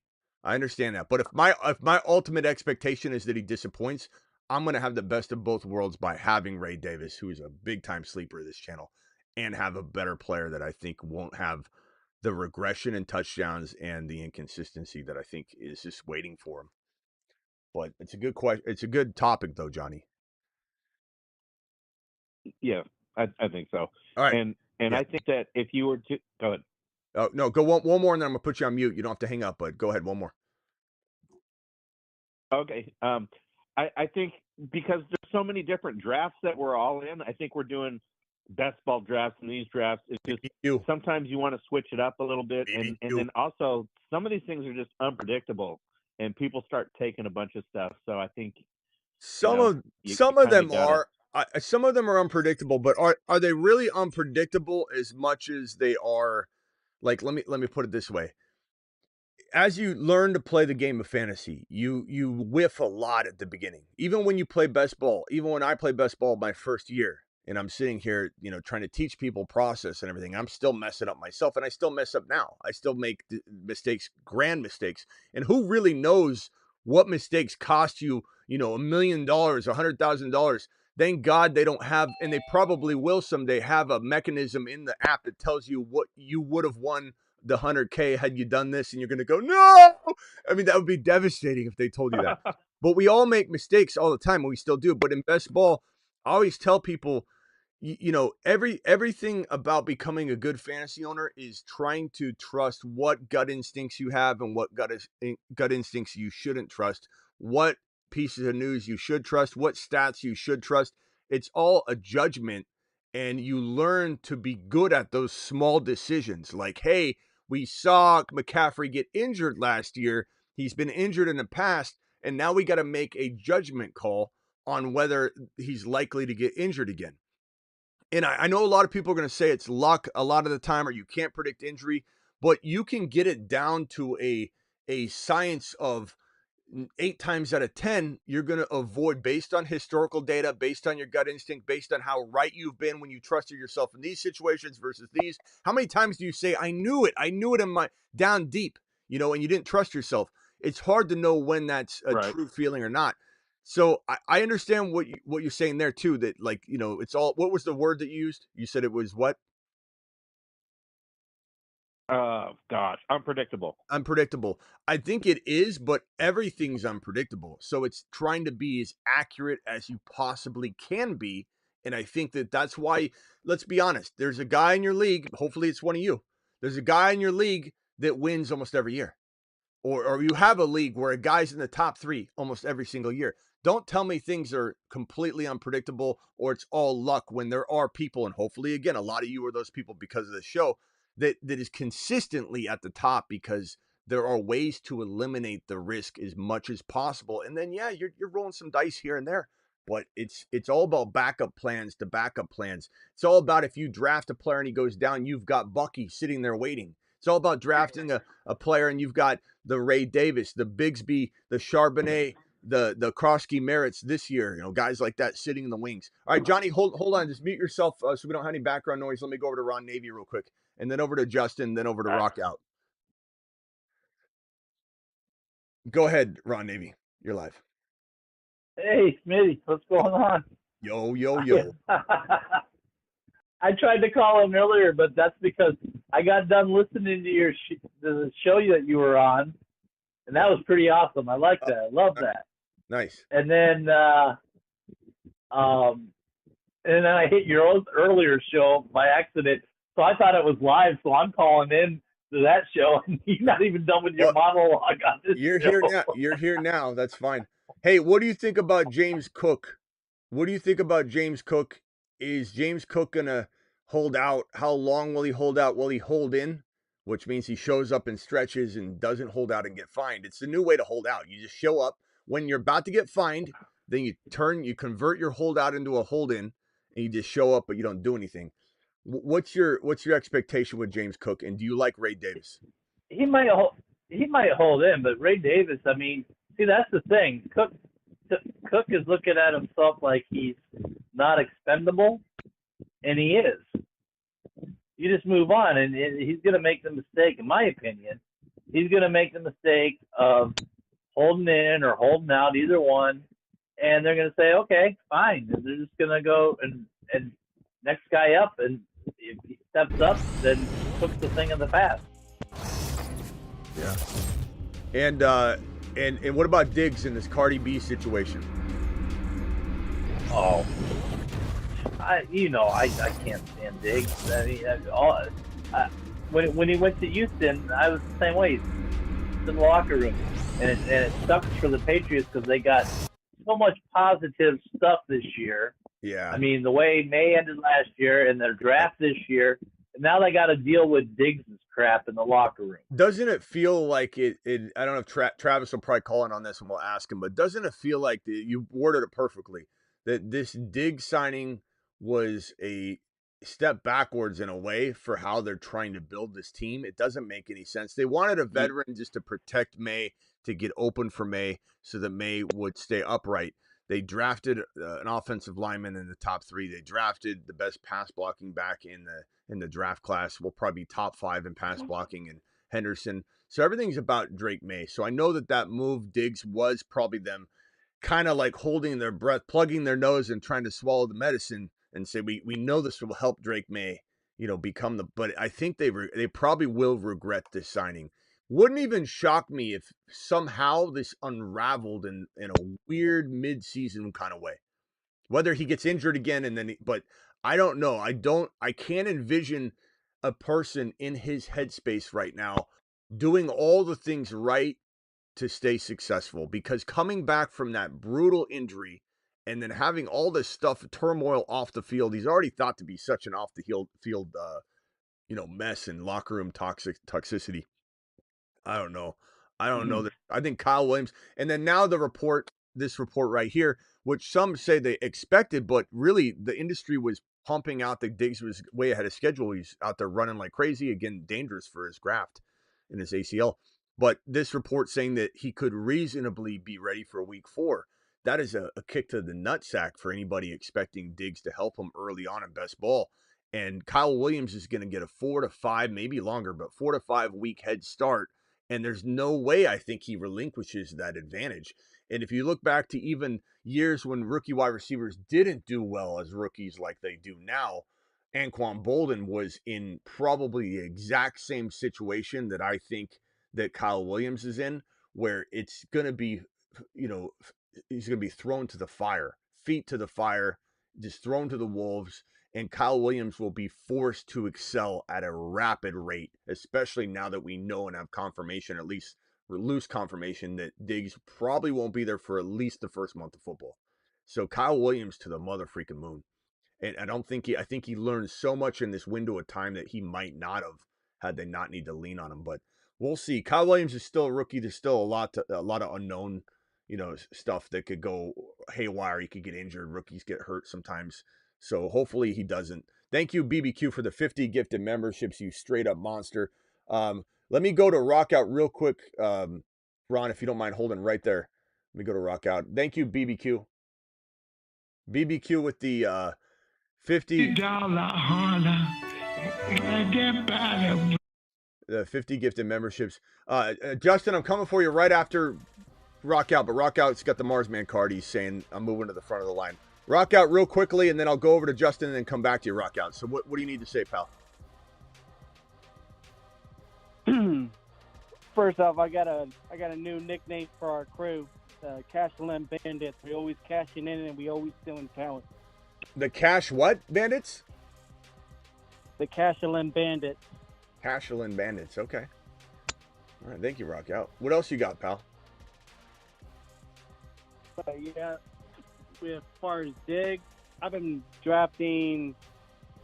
I understand that. But if my ultimate expectation is that he disappoints, I'm going to have the best of both worlds by having Ray Davis, who is a big time sleeper of this channel, and have a better player that I think won't have the regression in touchdowns and the inconsistency that I think is just waiting for him. But it's a good question. It's a good topic though, Johnny. Yeah. I think so. All right. And yeah. I think that if you were to go ahead. Oh no, go one more and then I'm gonna put you on mute. You don't have to hang up, but go ahead, one more. Okay. I think because there's so many different drafts that we're all in, I think we're doing best ball drafts and these drafts. It's just sometimes you want to switch it up a little bit, and then also some of these things are just unpredictable, and people start taking a bunch of stuff. So I think some of them are unpredictable, but are they really unpredictable as much as they are? Like, let me put it this way. As you learn to play the game of fantasy, you whiff a lot at the beginning. Even when you play best ball, even when I played best ball my first year, and I'm sitting here, trying to teach people process and everything, I'm still messing up myself, and I still mess up now. I still make mistakes, grand mistakes. And who really knows what mistakes cost you, $1 million, $100,000? Thank God they don't have, and they probably will someday have a mechanism in the app that tells you what you would have won the 100K had you done this, and you're going to go, no. I mean, that would be devastating if they told you that. But we all make mistakes all the time, and we still do. But in best ball, I always tell people, everything about becoming a good fantasy owner is trying to trust what gut instincts you have and what gut instincts you shouldn't trust, what pieces of news you should trust, what stats you should trust. It's all a judgment, and you learn to be good at those small decisions. Like, hey, we saw McCaffrey get injured last year. He's been injured in the past, and now we got to make a judgment call on whether he's likely to get injured again. And I know a lot of people are going to say it's luck a lot of the time, or you can't predict injury, but you can get it down to a science of 8 times out of 10, you're going to avoid, based on historical data, based on your gut instinct, based on how right you've been when you trusted yourself in these situations versus these. How many times do you say, I knew it in my down deep, and you didn't trust yourself? It's hard to know when that's a true feeling or not. So I understand what you're saying there too, that it's all, what was the word that you used? You said it was what? Unpredictable. Unpredictable. I think it is, but everything's unpredictable. So it's trying to be as accurate as you possibly can be. And I think that's why, let's be honest, there's a guy in your league, hopefully it's one of you. There's a guy in your league that wins almost every year. Or you have a league where a guy's in the top 3 almost every single year. Don't tell me things are completely unpredictable or it's all luck, when there are people, and hopefully, again, a lot of you are those people because of the show, that is consistently at the top, because there are ways to eliminate the risk as much as possible. And then, yeah, you're rolling some dice here and there, but it's all about backup plans to backup plans. It's all about, if you draft a player and he goes down, you've got Bucky sitting there waiting. It's all about drafting a player and you've got the Ray Davis, the Bigsby, the Charbonnet, the Krosky Merritts this year, guys like that sitting in the wings. All right, Johnny, hold on. Just mute yourself so we don't have any background noise. Let me go over to Ron Navy real quick, and then over to Justin, then over to Rock Out. Go ahead, Ron Navy. You're live. Hey, Smitty, what's going on? Yo. I tried to call him earlier, but that's because I got done listening to the show that you were on, and that was pretty awesome. I like that. I love that. Nice. And then I hit your earlier show by accident, so I thought it was live. So I'm calling in to that show, and you're not even done with your monologue on this. You're show. here now. You're here now. That's fine. Hey, what do you think about James Cook? Is James Cook gonna hold out? How long will he hold out? Will he hold in? Which means he shows up in stretches and doesn't hold out and get fined. It's the new way to hold out. You just show up when you're about to get fined, then you convert your holdout into a hold in, and you just show up, but you don't do anything. What's your expectation with James Cook, and do you like Ray Davis? He might hold in, but Ray Davis, I mean, see, that's the thing. Cook is looking at himself like he's not expendable, and he is. You just move on, and he's going to make the mistake, in my opinion. He's going to make the mistake of holding in or holding out, either one, and they're going to say, okay, fine. And they're just going to go and next guy up, and if he steps up, then Cook's the thing of the past. Yeah. And what about Diggs in this Cardi B situation? Oh, I can't stand Diggs. I mean, when he went to Houston, I was the same way. He's in the locker room, and it sucks for the Patriots because they got so much positive stuff this year. Yeah. I mean, the way May ended last year and their draft this year, and now they got to deal with Diggs' crap in the locker room. Doesn't it feel like it I don't know if Travis will probably call in on this and we'll ask him, but doesn't it feel like you worded it perfectly, that this Diggs signing was a step backwards in a way for how they're trying to build this team? It doesn't make any sense. They wanted a veteran just to protect May, to get open for May so that May would stay upright. They drafted an offensive lineman in the top 3. They drafted the best pass blocking back in the draft class. Will probably be top 5 in pass blocking, and Henderson. So everything's about Drake May. So I know that move, Diggs, was probably them kind of like holding their breath, plugging their nose and trying to swallow the medicine and say, we know this will help Drake May, become but I think they probably will regret this signing. Wouldn't even shock me if somehow this unraveled in a weird mid-season kind of way. Whether he gets injured again but I don't know. I can't envision a person in his headspace right now doing all the things right to stay successful, because coming back from that brutal injury and then having all this stuff, turmoil off the field, he's already thought to be such an off the field mess and locker room toxicity. I don't know. I think Kyle Williams, and then now this report right here, which some say they expected, but really the industry was pumping out that Diggs was way ahead of schedule. He's out there running like crazy, again, dangerous for his graft in his ACL. But this report saying that he could reasonably be ready for week 4. That is a kick to the nutsack for anybody expecting Diggs to help him early on in best ball. And Kyle Williams is going to get a 4 to 5, maybe longer, but 4 to 5 week head start. And there's no way I think he relinquishes that advantage. And if you look back to even years when rookie wide receivers didn't do well as rookies like they do now, Anquan Bolden was in probably the exact same situation that I think that Kyle Williams is in, where it's going to be, he's going to be thrown to the fire, feet to the fire, just thrown to the wolves. And Kyle Williams will be forced to excel at a rapid rate, especially now that we know and have confirmation, at least loose confirmation, that Diggs probably won't be there for at least the first month of football. So Kyle Williams to the mother freaking moon. And I think he learned so much in this window of time that he might not have had they not need to lean on him. But we'll see. Kyle Williams is still a rookie. There's still a lot of unknown, stuff that could go haywire. He could get injured. Rookies get hurt sometimes. So hopefully he doesn't. Thank you, BBQ, for the 50 gifted memberships, you straight up monster. Let me go to Rockout real quick, Ron, if you don't mind holding right there. Let me go to Rockout. Thank you, BBQ. BBQ with the 50 the 50 gifted memberships. Justin, I'm coming for you right after Rockout, but Rockout's got the Marsman card. He's saying I'm moving to the front of the line. Rock out real quickly, and then I'll go over to Justin and then come back to you, Rock out. So what do you need to say, pal? First off, I got a new nickname for our crew, Cash-a-Lem Bandits. We always cashing in and we always stealing talent. The Cash what Bandits? The Cash-a-Lem Bandits. Cash-a-Lem Bandits, okay. All right, thank you, Rock out. What else you got, pal? Yeah. As far as Diggs, I've been drafting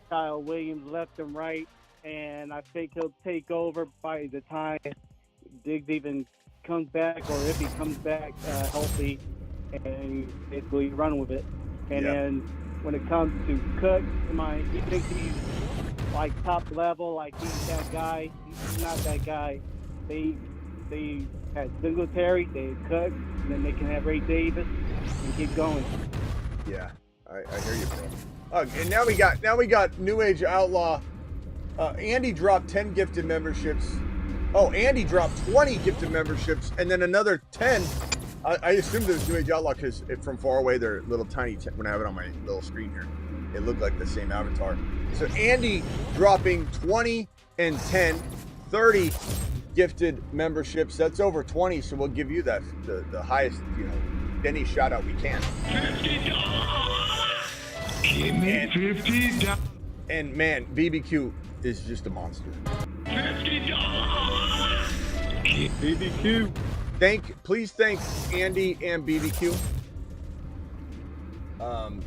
Kyle Williams left and right, and I think he'll take over by the time Diggs even comes back, or if he comes back healthy, and basically run with it. And then when it comes to Cook, you think he's like top level, like he's that guy? He's not that guy. They had Singletary, they had Cook, and then they can have Ray Davis and keep going. Yeah, I hear you, bro. And now we got New Age Outlaw. Andy dropped 10 gifted memberships. Oh, Andy dropped 20 gifted memberships, and then another 10. I assumed it was New Age Outlaw because from far away they're little tiny. When I have it on my little screen here, it looked like the same avatar. So Andy dropping 20 and 10, 30 gifted memberships. That's over 20, so we'll give you that the highest, any shout out we can. $50. Give me $50. And man, BBQ is just a monster. $50. BBQ. Please thank Andy and BBQ.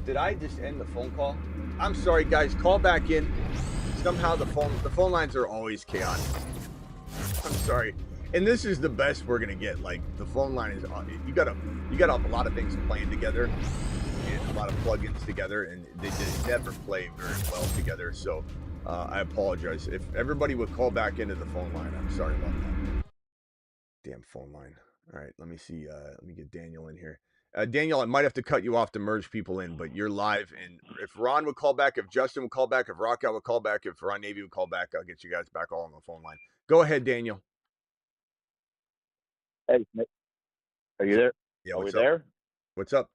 Did I just end the phone call? I'm sorry, guys. Call back in. Somehow the phone lines are always chaotic. I'm sorry. And this is the best we're gonna get. Like the phone line is you got a lot of things playing together and a lot of plugins together, and they just never play very well together. So I apologize. If everybody would call back into the phone line, I'm sorry about that. Damn phone line. All right, let me see. Let me get Daniel in here. Daniel, I might have to cut you off to merge people in, but you're live. And if Ron would call back, if Justin would call back, if Rockout would call back, if Ron Navy would call back, I'll get you guys back all on the phone line. Go ahead, Daniel. Hey, Smith. Are you there? Yeah, Are we up? there? What's up?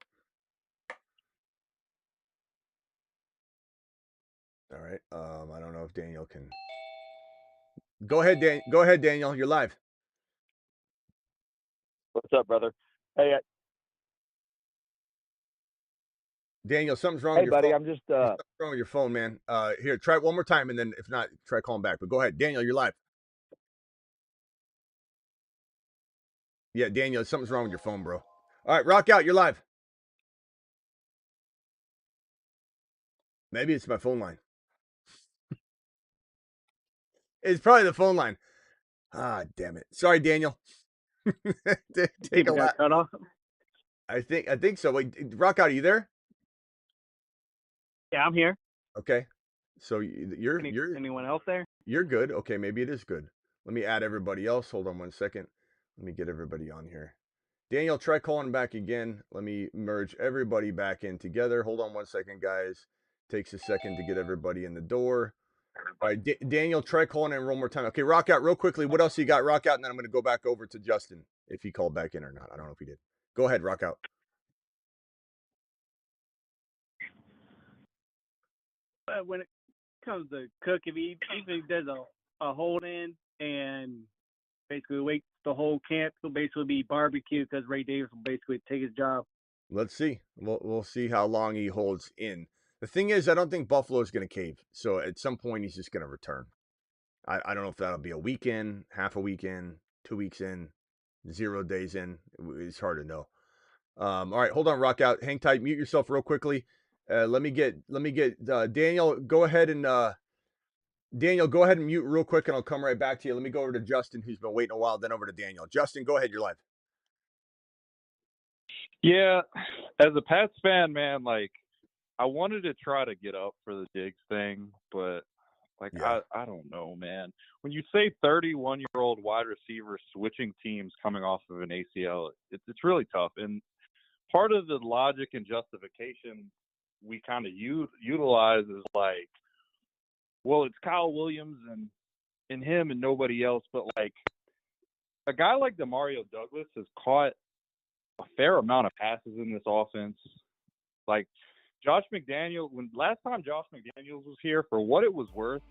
All right. I don't know if Daniel can. Go ahead, Dan. Go ahead, Daniel. You're live. What's up, brother? Hey, Daniel, something's wrong with your buddy. phone. I'm just Something's wrong with your phone, man. Here, try it one more time, and then if not, try calling back. But go ahead, Daniel. You're live. Yeah, Daniel, something's wrong with your phone, bro. All right, rock out. You're live. Maybe it's my phone line. It's probably the phone line. Ah, damn it. Sorry, Daniel. Take a lot. Cut off. I think so. Wait, rock out. Are you there? Yeah, I'm here. Okay. So you're anyone else there? You're good. Okay, maybe it is good. Let me add everybody else. Hold on one second. Let me get everybody on here. Daniel, try calling back again. Let me merge everybody back in together. Hold on one second, guys. Takes a second to get everybody in the door. All right, Daniel, try calling in one more time. Okay, rock out real quickly. What else you got? Rock out, and then I'm going to go back over to Justin if he called back in or not. I don't know if he did. Go ahead, rock out. When it comes to Cook, if he does a hold in and basically waits the whole camp, he'll basically be barbecued because Ray Davis will basically take his job. Let's see. We'll see how long he holds in. The thing is, I don't think Buffalo's going to cave. So at some point, he's just going to return. I don't know if that'll be a weekend, half a weekend, 2 weeks in, 0 days in. It's hard to know. All right, hold on, rock out. Hang tight. Mute yourself real quickly. Let me get Daniel. Go ahead and mute real quick, and I'll come right back to you. Let me go over to Justin, who's been waiting a while. Then over to Daniel. Justin, go ahead. You're live. Yeah, as a Pats fan, man, like I wanted to try to get up for the Diggs thing, but like I don't know, man. When you say 31-year-old wide receiver switching teams coming off of an ACL, it's really tough. And part of the logic and justification we kind of utilize is like, well, it's Kyle Williams and him and nobody else. But like a guy like Demario Douglas has caught a fair amount of passes in this offense. Like Josh McDaniels, last time Josh McDaniels was here, for what it was worth,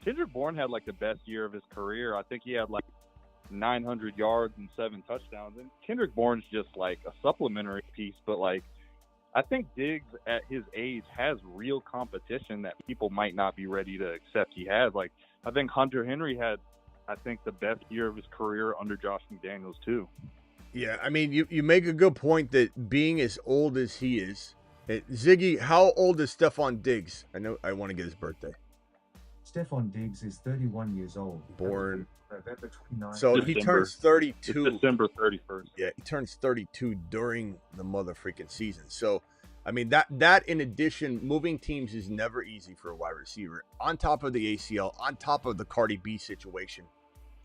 Kendrick Bourne had like the best year of his career. I think he had like 900 yards and 7 touchdowns. And Kendrick Bourne's just like a supplementary piece, but like I think Diggs at his age has real competition that people might not be ready to accept he has. Like I think Hunter Henry had, I think, the best year of his career under Josh McDaniels too. Yeah, I mean, you make a good point that being as old as he is, Ziggy, how old is Stefon Diggs? I want to get his birthday. Stefon Diggs is 31 years old. Born November 29th. So he turns 32. It's December 31st. Yeah, he turns 32 during the mother freaking season. So, I mean, that in addition, moving teams is never easy for a wide receiver. On top of the ACL, on top of the Cardi B situation.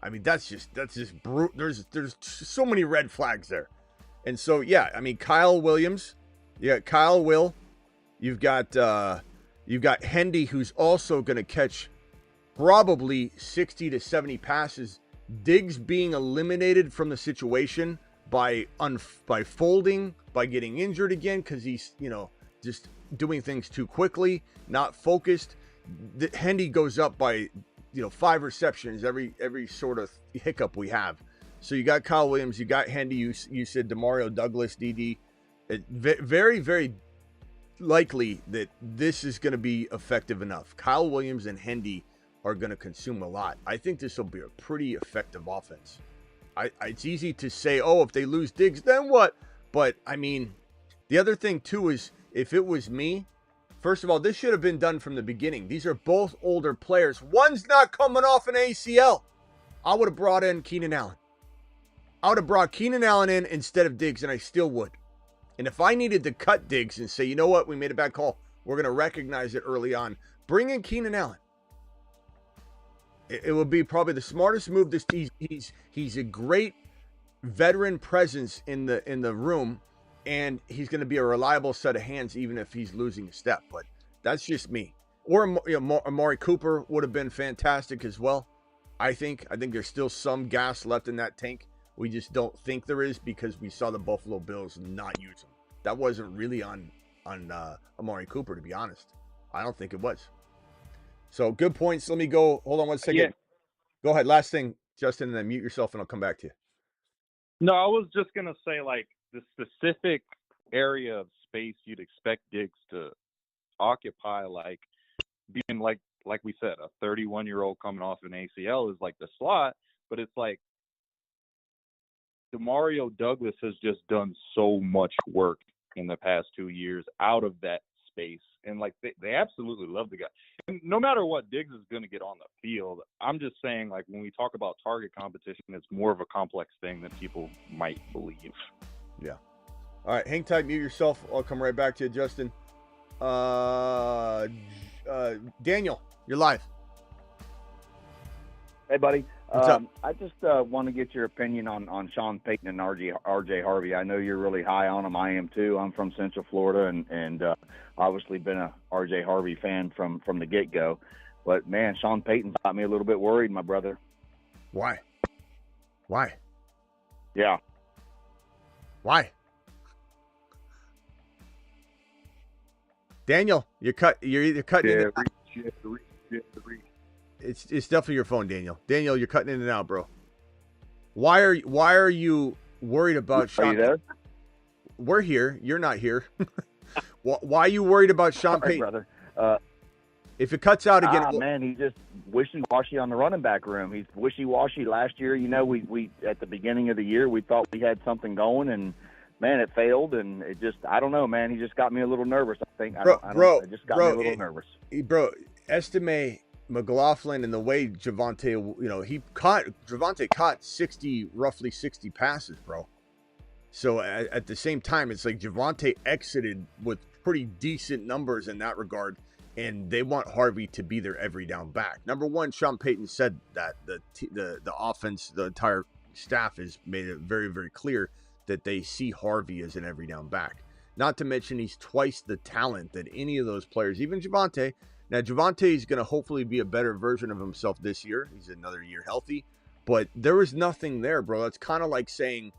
I mean, that's just brutal. There's so many red flags there. And so, yeah, I mean, Kyle Williams, Kyle Will, you've got Hendy, who's also going to catch probably 60 to 70 passes. Diggs being eliminated from the situation by folding, by getting injured again because he's, just doing things too quickly, not focused. Hendy goes up by, 5 receptions every sort of hiccup we have. So you got Kyle Williams, you got Hendy, you said Demario Douglas, DD. Very, very likely that this is going to be effective enough. Kyle Williams and Hendy are going to consume a lot. I think this will be a pretty effective offense. It's easy to say, oh, if they lose Diggs, then what? But, I mean, the other thing, too, is if it was me, first of all, this should have been done from the beginning. These are both older players. One's not coming off an ACL. I would have brought in Keenan Allen. I would have brought Keenan Allen in instead of Diggs, and I still would. And if I needed to cut Diggs and say, you know what, we made a bad call, we're going to recognize it early on, bring in Keenan Allen. It would be probably the smartest move. He's a great veteran presence in the room, and he's going to be a reliable set of hands even if he's losing a step. But that's just me. Or Amari Cooper would have been fantastic as well. I think there's still some gas left in that tank. We just don't think there is because we saw the Buffalo Bills not use him. That wasn't really on Amari Cooper, to be honest. I don't think it was. So good points. Let me go. Hold on one second. Yeah. Go ahead. Last thing, Justin, and then mute yourself, and I'll come back to you. No, I was just gonna say, like, the specific area of space you'd expect Diggs to occupy, like being like we said, a 31-year-old coming off an ACL is like the slot, but it's like Demario Douglas has just done so much work in the past 2 years out of that space, and like they absolutely love the guy. And no matter what Diggs is going to get on the field, I'm just saying, like, when we talk about target competition, it's more of a complex thing than people might believe. Yeah. All right, hang tight, mute yourself. I'll come right back to you, Justin. Daniel, you're live. Hey, buddy. What's up? I just want to get your opinion on Sean Payton and RJ Harvey. I know you're really high on him. I am too. I'm from Central Florida, and obviously been a RJ Harvey fan from the get-go. But, man, Sean Payton's got me a little bit worried, my brother. Why? Yeah. Why? Daniel, you're either cutting in and out. It's definitely your phone, Daniel. Daniel, you're cutting in and out, bro. Why are you worried about Sean? Are you there? We're here. You're not here. Why are you worried about Sean Sorry, Payton? brother. If it cuts out again, man, he's just wishy-washy on the running back room. He's wishy-washy. Last year, you know, we at the beginning of the year, we thought we had something going, and man, it failed, and it just, I don't know, man. He just got me a little nervous, I think. It just got me a little nervous. Bro, Estime, McLaughlin, and the way Javonte, Javonte caught roughly 60 passes, bro. So at the same time, it's like Javonte exited with pretty decent numbers in that regard, and they want Harvey to be their every down back. Number one, Sean Payton said that the offense, the entire staff has made it very, very clear that they see Harvey as an every down back. Not to mention he's twice the talent that any of those players, even Javonte. Now, Javonte is going to hopefully be a better version of himself this year. He's another year healthy. But there was nothing there, bro. That's kind of like saying,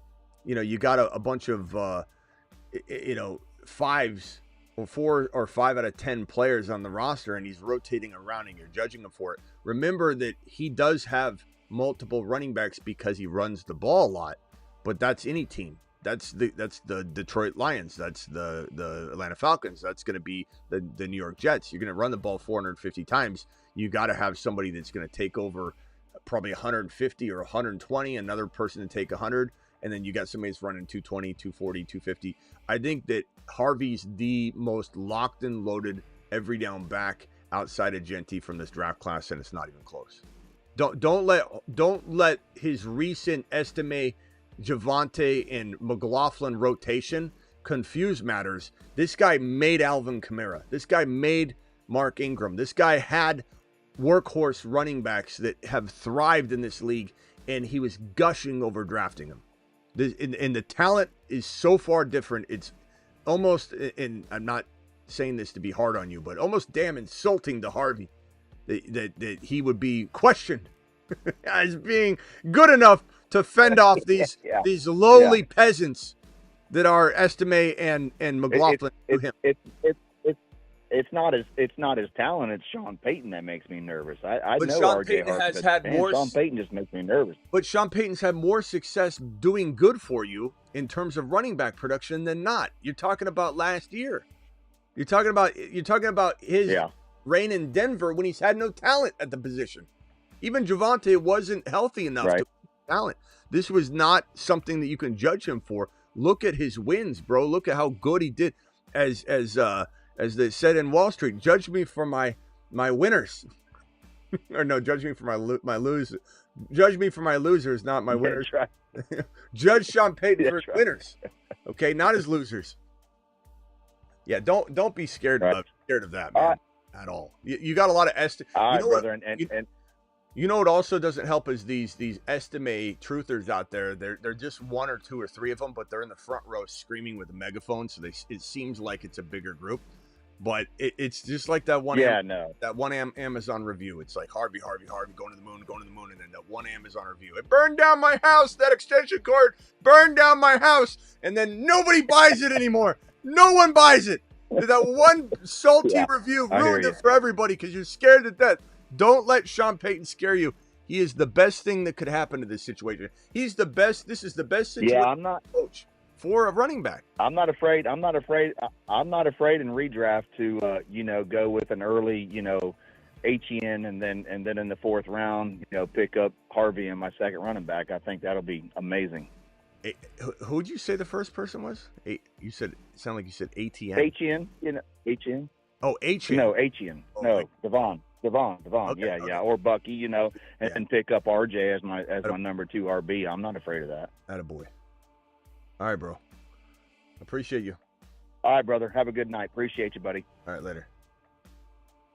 you got a bunch of, fives or 4 or 5 out of 10 players on the roster, and he's rotating around and you're judging him for it. Remember that he does have multiple running backs because he runs the ball a lot, but that's any team. That's the Detroit Lions. That's the Atlanta Falcons. That's going to be the New York Jets. You're going to run the ball 450 times. You got to have somebody that's going to take over probably 150 or 120, another person to take 100, and then you got somebody that's running 220, 240, 250. I think that Harvey's the most locked and loaded every down back outside of Genty from this draft class, and it's not even close. Don't let his recent Estime, Javonte, and McLaughlin rotation confuse matters. This guy made Alvin Kamara. This guy made Mark Ingram. This guy had workhorse running backs that have thrived in this league, and he was gushing over drafting them. And the talent is so far different. It's almost, and I'm not saying this to be hard on you, but almost damn insulting to Harvey that he would be questioned as being good enough to fend off these lowly peasants that are Estime and McLaughlin to him. It's not his talent. It's Sean Payton that makes me nervous. I but know Sean RJ Payton Harvey, has had more. Sean Payton just makes me nervous. But Sean Payton's had more success doing good for you in terms of running back production than not. You're talking about last year. You're talking about his reign in Denver when he's had no talent at the position. Even Javonte wasn't healthy enough to talent. This was not something that you can judge him for. Look at his wins, bro. Look at how good he did. as they said in Wall Street, judge me for my winners, or no, judge me for my losers. Judge me for my losers, not my winners. Right. Judge Sean Payton for his right. winners, okay, not his losers. Yeah, don't be scared of that, man, at all. You got a lot of All right, brother, and you know what also doesn't help is these estimate truthers out there. They're just one or two or three of them, but they're in the front row screaming with a megaphone, so it seems like it's a bigger group. But it's just like that one. That one Amazon review. It's like Harvey, going to the moon, and then that one Amazon review. It burned down my house. That extension cord burned down my house, and then nobody buys it anymore. No one buys it. That one salty review ruined it for everybody because you're scared to death. Don't let Sean Payton scare you. He is the best thing that could happen to this situation. He's the best. This is the best situation. Yeah, I'm not coach for a running back. I'm not afraid in redraft to go with an early HEN and then in the fourth round pick up Harvey in my second running back. I think that'll be amazing. Who'd you say the first person was? You said, it sounded like you said ATN. HEN, HEN. Oh, HEN. No, HEN. Oh, no, Devon. Okay, yeah, or Bucky, and pick up RJ as my number 2 RB. I'm not afraid of that. Attaboy. All right, bro. Appreciate you. All right, brother. Have a good night. Appreciate you, buddy. All right, later.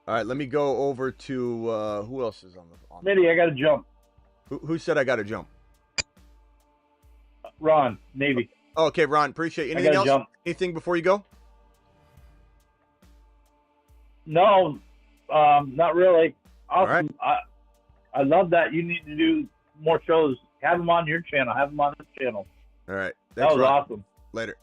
All right, let me go over to who else is on the Smitty, I got to jump. Who said I got to jump? Ron, Navy. Oh, okay, Ron, appreciate it. Anything else? Jump. Anything before you go? No, not really. Awesome. All right. I love that. You need to do more shows. Have them on your channel. Have them on this channel. All right. That was Ron. awesome. Later.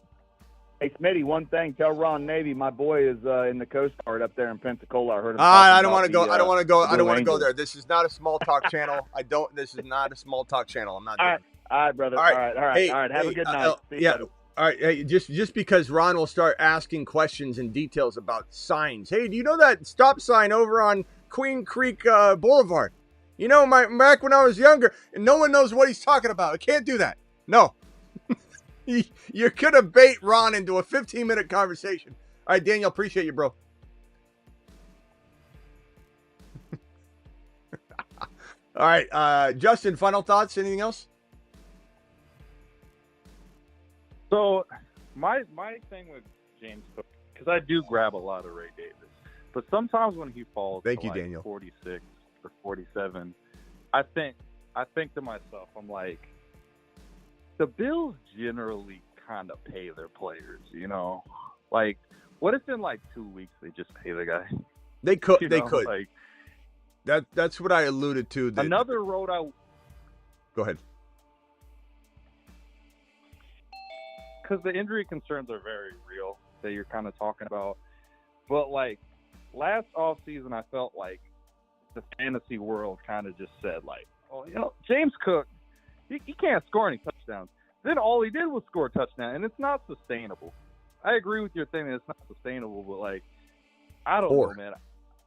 Hey, Smitty, one thing. Tell Ron Navy my boy is in the Coast Guard up there in Pensacola. I heard him. I don't want to go. I don't want to go. I don't want to go Angels. there. This is not a small talk channel. This is not a small talk channel. I'm not doing it. All right, brother. All right. All right. Have a good night. See you, Yeah. buddy. All right. Hey, just because Ron will start asking questions and details about signs. Hey, do you know that stop sign over on Queen Creek Boulevard? Back when I was younger, and no one knows what he's talking about. I can't do that. No. You're going to bait Ron into a 15-minute conversation. All right, Daniel, appreciate you, bro. All right, Justin, final thoughts? Anything else? So my thing with James Cook, because I do grab a lot of Ray Davis, but sometimes when he falls to Daniel. 46 or 47, I think to myself, I'm like, the Bills generally kind of pay their players, Like, what if in 2 weeks they just pay the guy? They could. They could. Like, that's what I alluded to. Another road out. Go ahead. Because the injury concerns are very real that you're kind of talking about. But, last offseason, I felt like the fantasy world kind of just said, James Cook, he can't score any touchdowns. Then all he did was score a touchdown, and it's not sustainable. I agree with your thing that it's not sustainable, but, I don't know, man.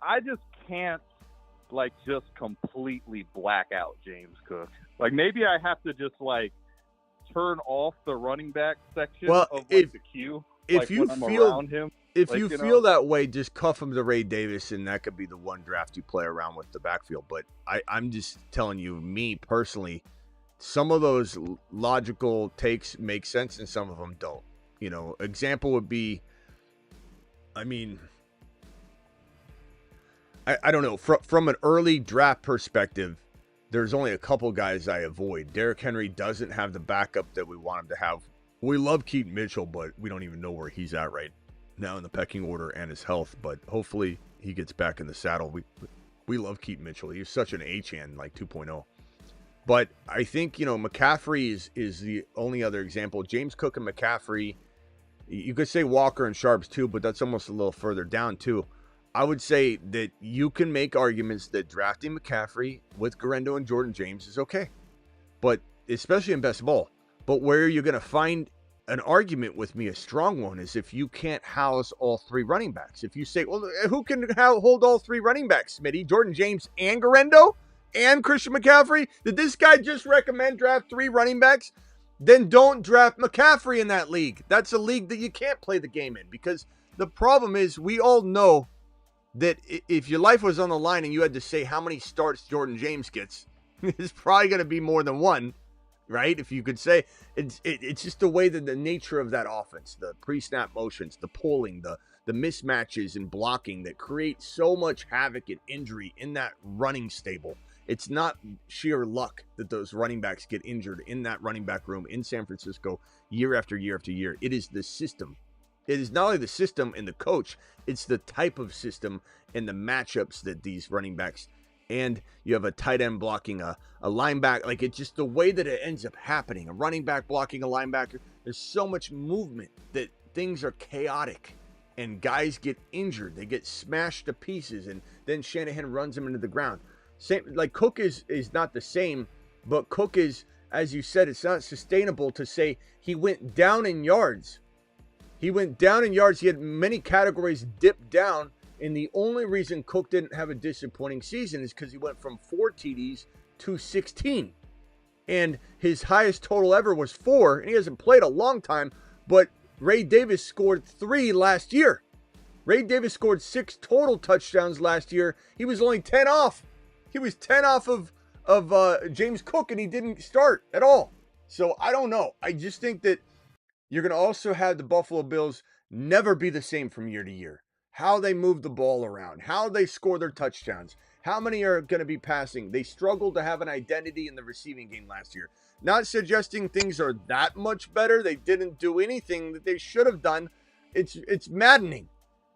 I just can't, just completely black out James Cook. Maybe I have to just, turn off the running back section of the queue. If you when I'm feel around him, if you feel that way, just cuff him to Ray Davis, and that could be the one draft you play around with the backfield. But I'm just telling you, me personally, some of those logical takes make sense, and some of them don't. Example would be, I don't know, from an early draft perspective. There's only a couple guys I avoid. Derrick Henry doesn't have the backup that we want him to have. We love Keaton Mitchell, but we don't even know where he's at right now in the pecking order and his health. But hopefully he gets back in the saddle. We love Keaton Mitchell. He's such an HN, 2.0. But I think, McCaffrey is the only other example. James Cook and McCaffrey, you could say Walker and Sharps too, but that's almost a little further down too. I would say that you can make arguments that drafting McCaffrey with Garendo and Jordan James is okay, but especially in best ball. But where you're going to find an argument with me, a strong one, is if you can't house all three running backs. If you say, well, who can hold all three running backs, Smitty? Jordan James and Garendo and Christian McCaffrey? Did this guy just recommend draft three running backs? Then don't draft McCaffrey in that league. That's a league that you can't play the game in because The problem is we all know that if your life was on the line and you had to say how many starts Jordan James gets, it's probably going to be more than one, right? If you could say it's just the way that the nature of that offense, the pre-snap motions, the pulling, the mismatches and blocking that create so much havoc and injury in that running stable. It's not sheer luck that those running backs get injured in that running back room in San Francisco year after year after year. It is the system. It is not only the system and the coach, it's the type of system and the matchups that these running backs, and you have a tight end blocking a linebacker. Like, it's just the way that it ends up happening. A running back blocking a linebacker. There's so much movement that things are chaotic and guys get injured. They get smashed to pieces, and then Shanahan runs them into the ground. Same, like Cook is not the same, but Cook is, as you said, it's not sustainable to say he went down in yards. He went down in yards. He had many categories dip down, and the only reason Cook didn't have a disappointing season is because he went from 4 TDs to 16. And his highest total ever was 4, and he hasn't played a long time, but Ray Davis scored 3 last year. Ray Davis scored 6 total touchdowns last year. He was only 10 off. He was 10 off of James Cook, and he didn't start at all. So I don't know. I just think that you're going to also have the Buffalo Bills never be the same from year to year. How they move the ball around, how they score their touchdowns, how many are going to be passing. They struggled to have an identity in the receiving game last year. Not suggesting things are that much better. They didn't do anything that they should have done. It's maddening.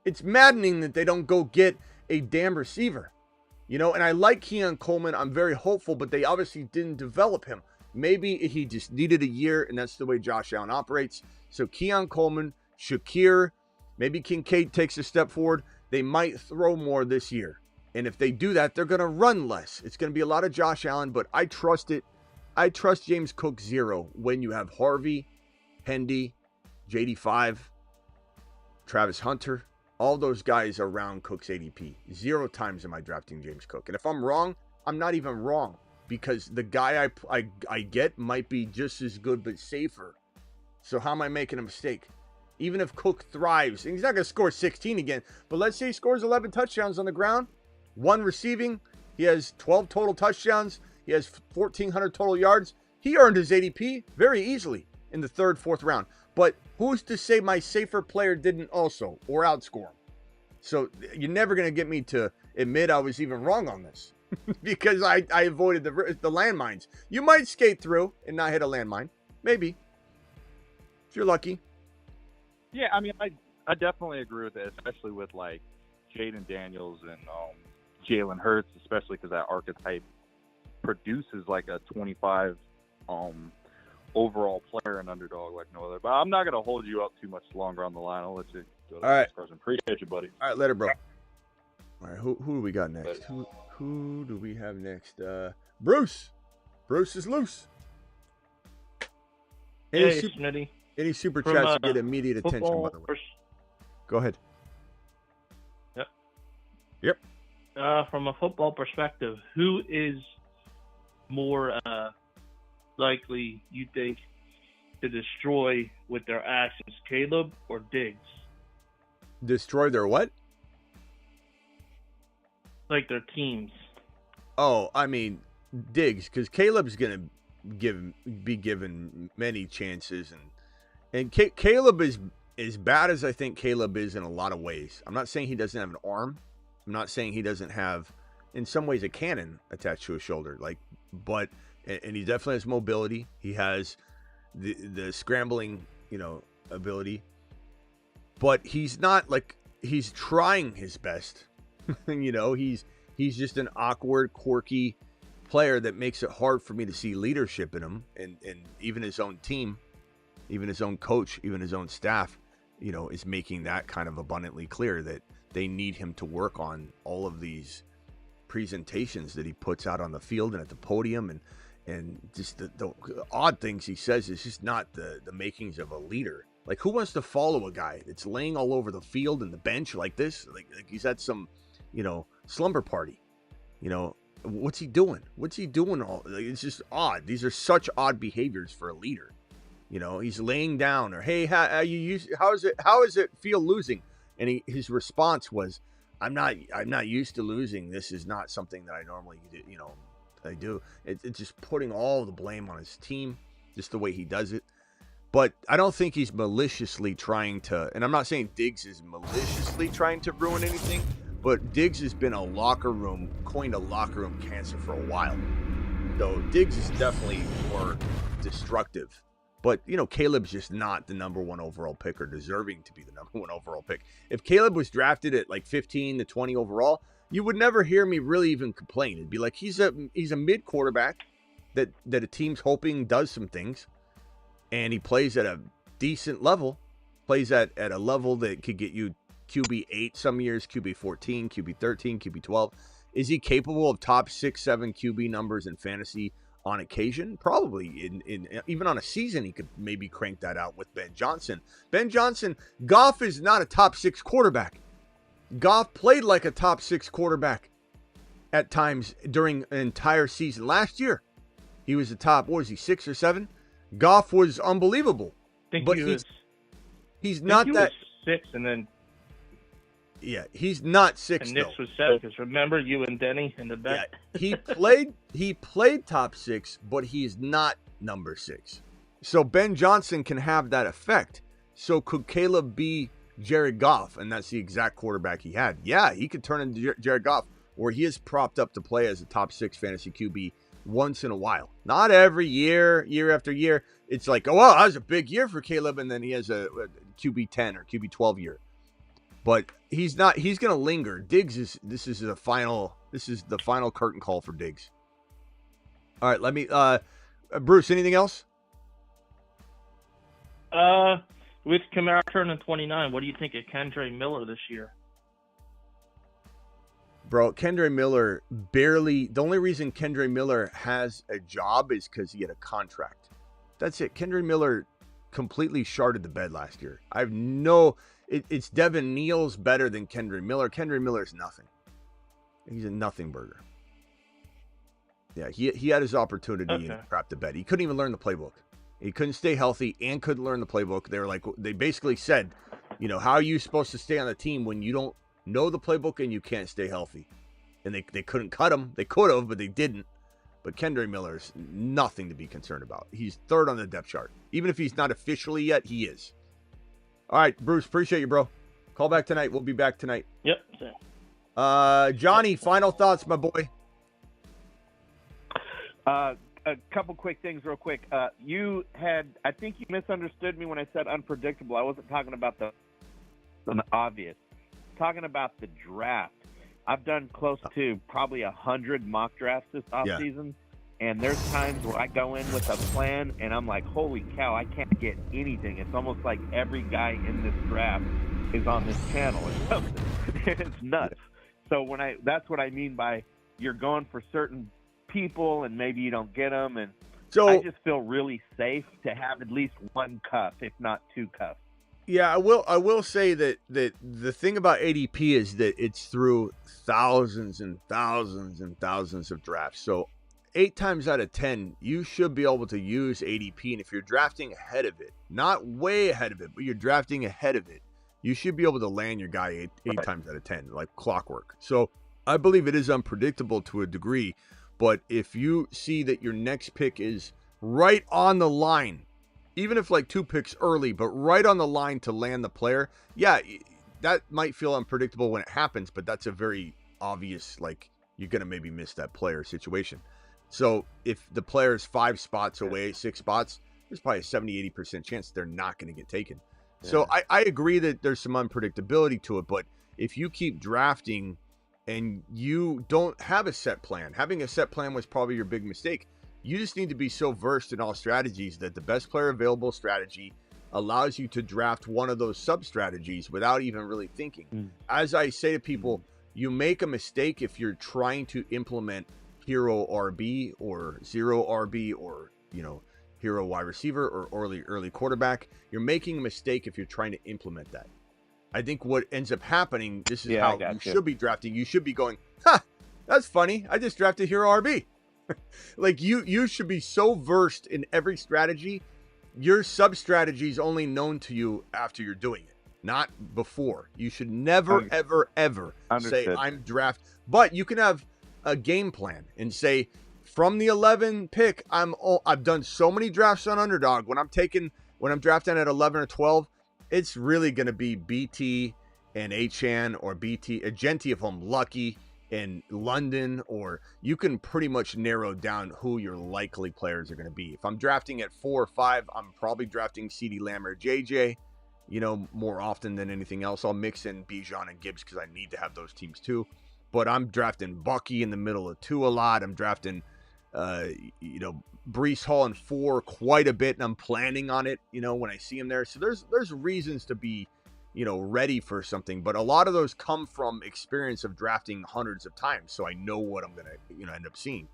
It's maddening that they don't go get a damn receiver. You know, and I like Keon Coleman. I'm very hopeful, but they obviously didn't develop him. Maybe he just needed a year, and that's the way Josh Allen operates. So Keon Coleman, Shakir, maybe Kincaid takes a step forward. They might throw more this year. And if they do that, they're going to run less. It's going to be a lot of Josh Allen, but I trust it. I trust James Cook 0 when you have Harvey, Hendy, JD5, Travis Hunter. All those guys are around Cook's ADP. 0 times am I drafting James Cook. And if I'm wrong, I'm not even wrong, because the guy I get might be just as good but safer. So how am I making a mistake? Even if Cook thrives, and he's not going to score 16 again, but let's say he scores 11 touchdowns on the ground, 1 receiving, he has 12 total touchdowns, he has 1,400 total yards. He earned his ADP very easily in the 3rd, 4th round. But who's to say my safer player didn't also or outscore him? So you're never going to get me to admit I was even wrong on this because I avoided the landmines. You might skate through and not hit a landmine. Maybe. If you're lucky. Yeah, I mean, I definitely agree with it, especially with, like, Jaden Daniels and Jalen Hurts, especially because that archetype produces, like, a 25 overall player and underdog like no other. But I'm not going to hold you up too much longer on the line. I'll let you go to the next person. Appreciate you, buddy. All right, later, bro. All right, who do we got next? Who do we have next? Bruce. Bruce is loose. Smitty. Any super chats to get immediate attention, by the way. Go ahead. Yep. From a football perspective, who is more likely, you think, to destroy with their actions, Caleb or Diggs? Destroy their what? Like their teams. Oh, I mean, Diggs, because Caleb's going to be given many chances, and Caleb is as bad as I think Caleb is in a lot of ways. I'm not saying he doesn't have an arm. I'm not saying he doesn't have, in some ways, a cannon attached to his shoulder. But he definitely has mobility. He has the scrambling, ability. But he's not he's trying his best. He's just an awkward, quirky player that makes it hard for me to see leadership in him, and even his own team, even his own coach, even his own staff, is making that kind of abundantly clear that they need him to work on all of these presentations that he puts out on the field and at the podium, and just the odd things he says is just not the makings of a leader. Like, who wants to follow a guy that's laying all over the field and the bench like this? Like he's at some, slumber party. What's he doing? What's he doing? It's just odd. These are such odd behaviors for a leader. He's laying down, or hey, how is it feel losing? And his response was, I'm not used to losing. This is not something that I normally do, I do. It's just putting all the blame on his team, just the way he does it. But I don't think he's maliciously trying to, and I'm not saying Diggs is maliciously trying to ruin anything, but Diggs has been coined a locker room cancer for a while. So Diggs is definitely more destructive. But, Caleb's just not the number 1 overall pick or deserving to be the number 1 overall pick. If Caleb was drafted at like 15 to 20 overall, you would never hear me really even complain. It'd be like he's a mid quarterback that a team's hoping does some things, and he plays at a decent level, plays at a level that could get you QB 8 some years, QB 14, QB 13, QB 12. Is he capable of top 6, 7 QB numbers in fantasy on occasion? Probably. In even on a season, he could maybe crank that out with Ben Johnson. Goff is not a top 6 quarterback. Goff played like a top 6 quarterback at times during an entire season. Last year, he was the top, 6 or 7? Goff was unbelievable. But he's not that. Was 6 and then. Yeah, he's not 6. And Nick's was 7 because remember you and Denny in the back. Yeah, he played top 6, but he's not number 6. So Ben Johnson can have that effect. So could Caleb be Jared Goff? And that's the exact quarterback he had. Yeah, he could turn into Jared Goff, where he is propped up to play as a top 6 fantasy QB once in a while. Not every year, year after year. It's like, oh, wow, that was a big year for Caleb, and then he has a QB 10 or QB 12 year. But he's not. He's going to linger. Diggs is. This is the final curtain call for Diggs. All right, let me. Bruce, anything else? With Kamara turning 29, what do you think of Kendre Miller this year? Bro, Kendre Miller barely. The only reason Kendre Miller has a job is because he had a contract. That's it. Kendre Miller completely sharded the bed last year. It's Devin Neal's better than Kendre Miller. Kendre Miller is nothing. He's a nothing burger. Yeah, he had his opportunity and crapped the bed. He couldn't even learn the playbook. He couldn't stay healthy and couldn't learn the playbook. They basically said, how are you supposed to stay on the team when you don't know the playbook and you can't stay healthy? And they couldn't cut him. They could have, but they didn't. But Kendre Miller's nothing to be concerned about. He's 3rd on the depth chart. Even if he's not officially yet, he is. All right, Bruce, appreciate you, bro. Call back tonight. We'll be back tonight. Yep. Johnny, final thoughts, my boy. A couple quick things real quick. I think you misunderstood me when I said unpredictable. I wasn't talking about the obvious. Talking about the draft. I've done close to probably 100 mock drafts this offseason, and there's times where I go in with a plan, and I'm like, holy cow, I can't get anything. It's almost like every guy in this draft is on this channel or something. It's nuts. So that's what I mean by you're going for certain people, and maybe you don't get them, and so I just feel really safe to have at least one cuff, if not 2 cuffs. Yeah, I will say that the thing about ADP is that it's through thousands and thousands and thousands of drafts. So 8 times out of 10, you should be able to use ADP. And if you're drafting ahead of it, not way ahead of it, but you're drafting ahead of it, you should be able to land your guy eight times out of 10, like clockwork. So I believe it is unpredictable to a degree. But if you see that your next pick is right on the line, even if like 2 picks early, but right on the line to land the player, yeah, that might feel unpredictable when it happens, but that's a very obvious, like, you're going to maybe miss that player situation. So if the player is 5 spots away, 6 spots, there's probably a 70-80% chance they're not going to get taken. Yeah. So I agree that there's some unpredictability to it, but if you keep drafting and you don't have a set plan, having a set plan was probably your big mistake. You just need to be so versed in all strategies that the best player available strategy allows you to draft one of those sub-strategies without even really thinking. As I say to people, you make a mistake if you're trying to implement hero RB or zero RB or, hero wide receiver or early quarterback. You're making a mistake if you're trying to implement that. I think what ends up happening, this is how you should be drafting. You should be going, that's funny. I just drafted hero RB. Like you should be so versed in every strategy. Your sub strategy is only known to you after you're doing it. not before. You should never, ever, ever say Understood. I'm draft. But you can have a game plan and say from the 11 pick, I've done so many drafts on underdog. When I'm drafting at 11 or 12, it's really going to be BT and Achan or BT, Agenti if I'm lucky, in London, or you can pretty much narrow down who your likely players are going to be. If I'm drafting at 4 or 5, I'm probably drafting CeeDee Lamb or JJ, more often than anything else. I'll mix in Bijan and Gibbs because I need to have those teams too. But I'm drafting Bucky in the middle of 2 a lot. I'm drafting, Breece Hall in 4 quite a bit, and I'm planning on it, when I see him there. So there's reasons to be, ready for something, but a lot of those come from experience of drafting hundreds of times. So I know what I'm going to, end up seeing,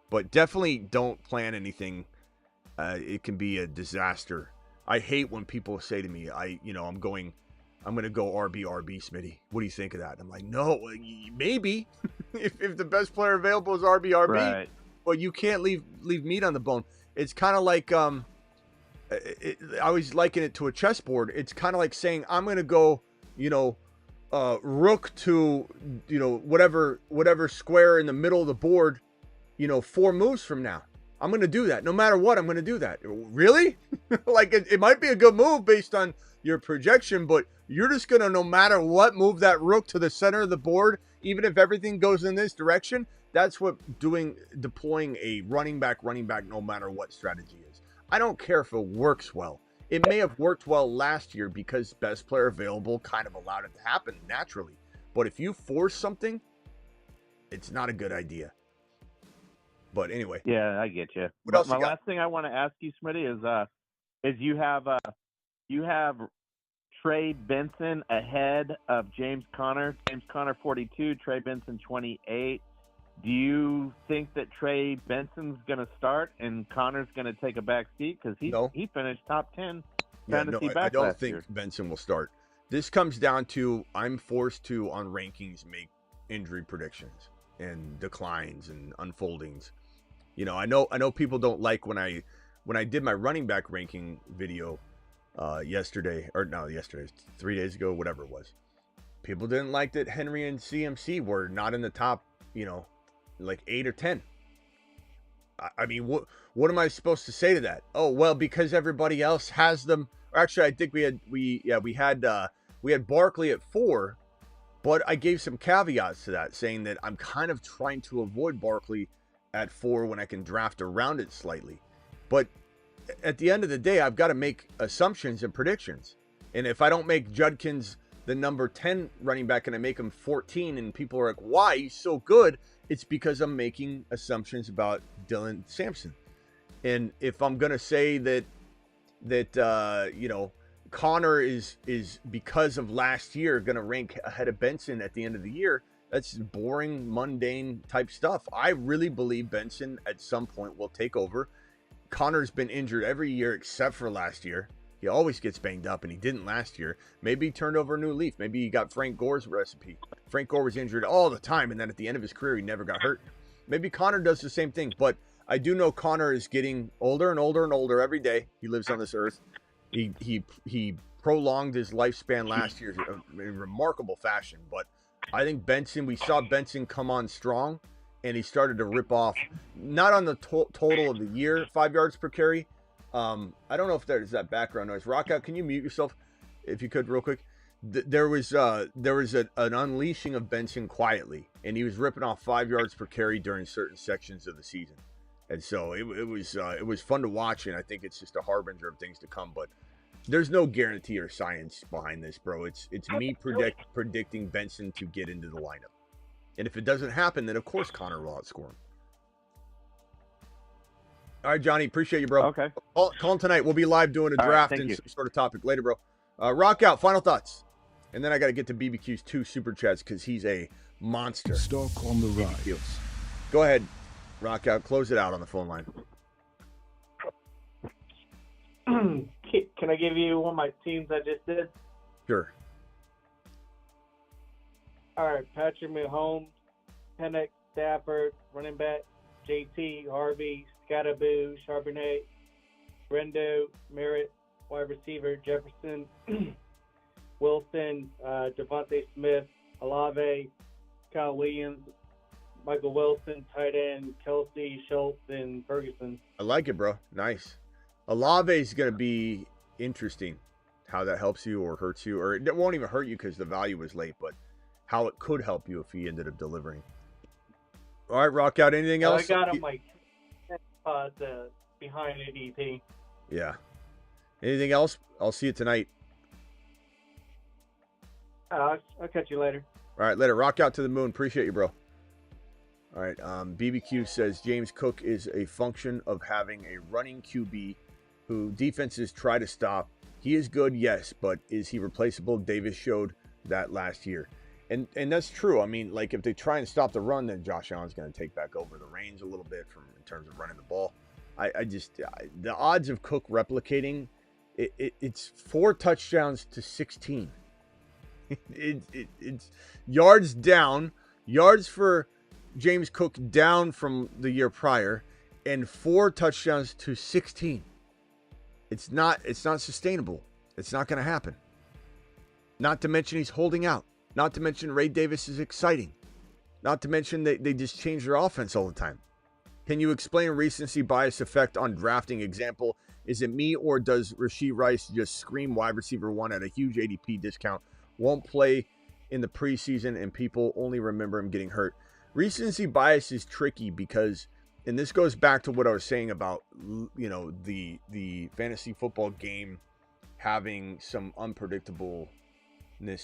but definitely don't plan anything. It can be a disaster. I hate when people say to me, I'm going to go RB, Smitty. What do you think of that? I'm like, no, maybe if the best player available is RB, Right. but you can't leave meat on the bone. It's kind of like, I always liken it to a chessboard. It's kind of like saying I'm going to go, rook to, whatever square in the middle of the board, 4 moves from now. I'm going to do that. No matter what, I'm going to do that. Really? Like it might be a good move based on your projection, but you're just going to, no matter what, move that rook to the center of the board, even if everything goes in this direction. That's what deploying a running back, no matter what strategy is. I don't care if it works well. It may have worked well last year because best player available kind of allowed it to happen naturally. But if you force something, it's not a good idea. But anyway. Yeah, I get you. What else My you got? last thing I want to ask you, Smitty, is you have Trey Benson ahead of James Conner. James Conner 42, Trey Benson 28. Do you think that Trey Benson's going to start and Connor's going to take a back seat? Because he finished top 10 fantasy back I don't last think year. Benson will start. This comes down to I'm forced to, on rankings, make injury predictions and declines and unfoldings. I know people don't like when I did my running back ranking video yesterday, 3 days ago, whatever it was. People didn't like that Henry and CMC were not in the top, like 8 or 10. I mean, what am I supposed to say to that? Oh, well, because everybody else has them. Actually, I think we had Barkley at 4, but I gave some caveats to that, saying that I'm kind of trying to avoid Barkley at 4 when I can draft around it slightly. But at the end of the day, I've got to make assumptions and predictions. And if I don't make Judkins the number 10 running back and I make him 14 and people are like, why? He's so good. It's because I'm making assumptions about Dylan Sampson. And if I'm going to say that Connor is because of last year going to rank ahead of Benson at the end of the year, that's boring, mundane type stuff. I really believe Benson at some point will take over. Connor's been injured every year except for last year. He always gets banged up, and he didn't last year. Maybe he turned over a new leaf. Maybe he got Frank Gore's recipe. Frank Gore was injured all the time, and then at the end of his career, he never got hurt. Maybe Connor does the same thing, but I do know Connor is getting older and older and older every day he lives on this earth. He prolonged his lifespan last year in remarkable fashion, but I think we saw Benson come on strong, and he started to rip off, not on the total of the year, 5 yards per carry. I don't know if there's that background noise. Rockout, can you mute yourself if you could real quick? There was an unleashing of Benson quietly, and he was ripping off 5 yards per carry during certain sections of the season. And so it was fun to watch, and I think it's just a harbinger of things to come. But there's no guarantee or science behind this, bro. It's me predicting Benson to get into the lineup. And if it doesn't happen, then of course Connor will outscore him. All right, Johnny, appreciate you, bro. Okay. Call him tonight. We'll be live doing a draft and some sort of topic later, bro. Rock out. Final thoughts. And then I got to get to BBQ's 2 super chats because he's a monster. Stock on the rise. Go ahead, Rock out. Close it out on the phone line. Can I give you one of my teams I just did? Sure. All right, Patrick Mahomes, Penix, Stafford, running back, JT, Harvey, Scatterboo, Charbonnet, Rendo, Merritt, wide receiver, Jefferson, Wilson, Devontae Smith, Olave, Kyle Williams, Michael Wilson, tight end, Kelsey, Schultz, and Ferguson. I like it, bro. Nice. Olave is going to be interesting, how that helps you or hurts you, or it won't even hurt you because the value was late, but how it could help you if he ended up delivering. All right, rock out. Anything else? I got him like behind ADP. Yeah. Anything else? I'll see you tonight. I'll catch you later. All right, later. Rock out to the moon. Appreciate you, bro. All right. BBQ says James Cook is a function of having a running QB who defenses try to stop. He is good, yes, but is he replaceable? Davis showed that last year. And that's true. I mean, like, if they try and stop the run, then Josh Allen's going to take back over the reins a little bit in terms of running the ball. The odds of Cook replicating, it's 4 touchdowns to 16. It's yards down, yards for James Cook down from the year prior, and 4 touchdowns to 16. It's not sustainable. It's not going to happen. Not to mention he's holding out. Not to mention Ray Davis is exciting. Not to mention they just change their offense all the time. Can you explain recency bias effect on drafting? Example, is it me or does Rashee Rice just scream wide receiver 1 at a huge ADP discount, won't play in the preseason, and people only remember him getting hurt? Recency bias is tricky because, and this goes back to what I was saying about, you know, the fantasy football game having some unpredictableness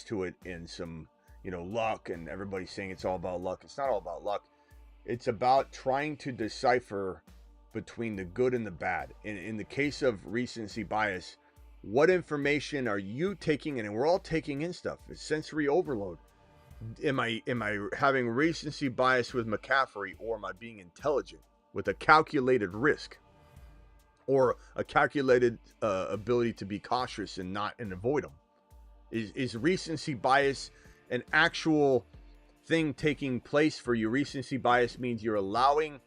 to it and some, you know, luck, and everybody's saying it's all about luck. It's not all about luck. It's about trying to decipher between the good and the bad. In the case of recency bias, what information are you taking in? And we're all taking in stuff. It's sensory overload. Am I having recency bias with McCaffrey, or am I being intelligent with a calculated risk or a calculated ability to be cautious and avoid them? Is recency bias an actual thing taking place for you? Recency bias means you're allowing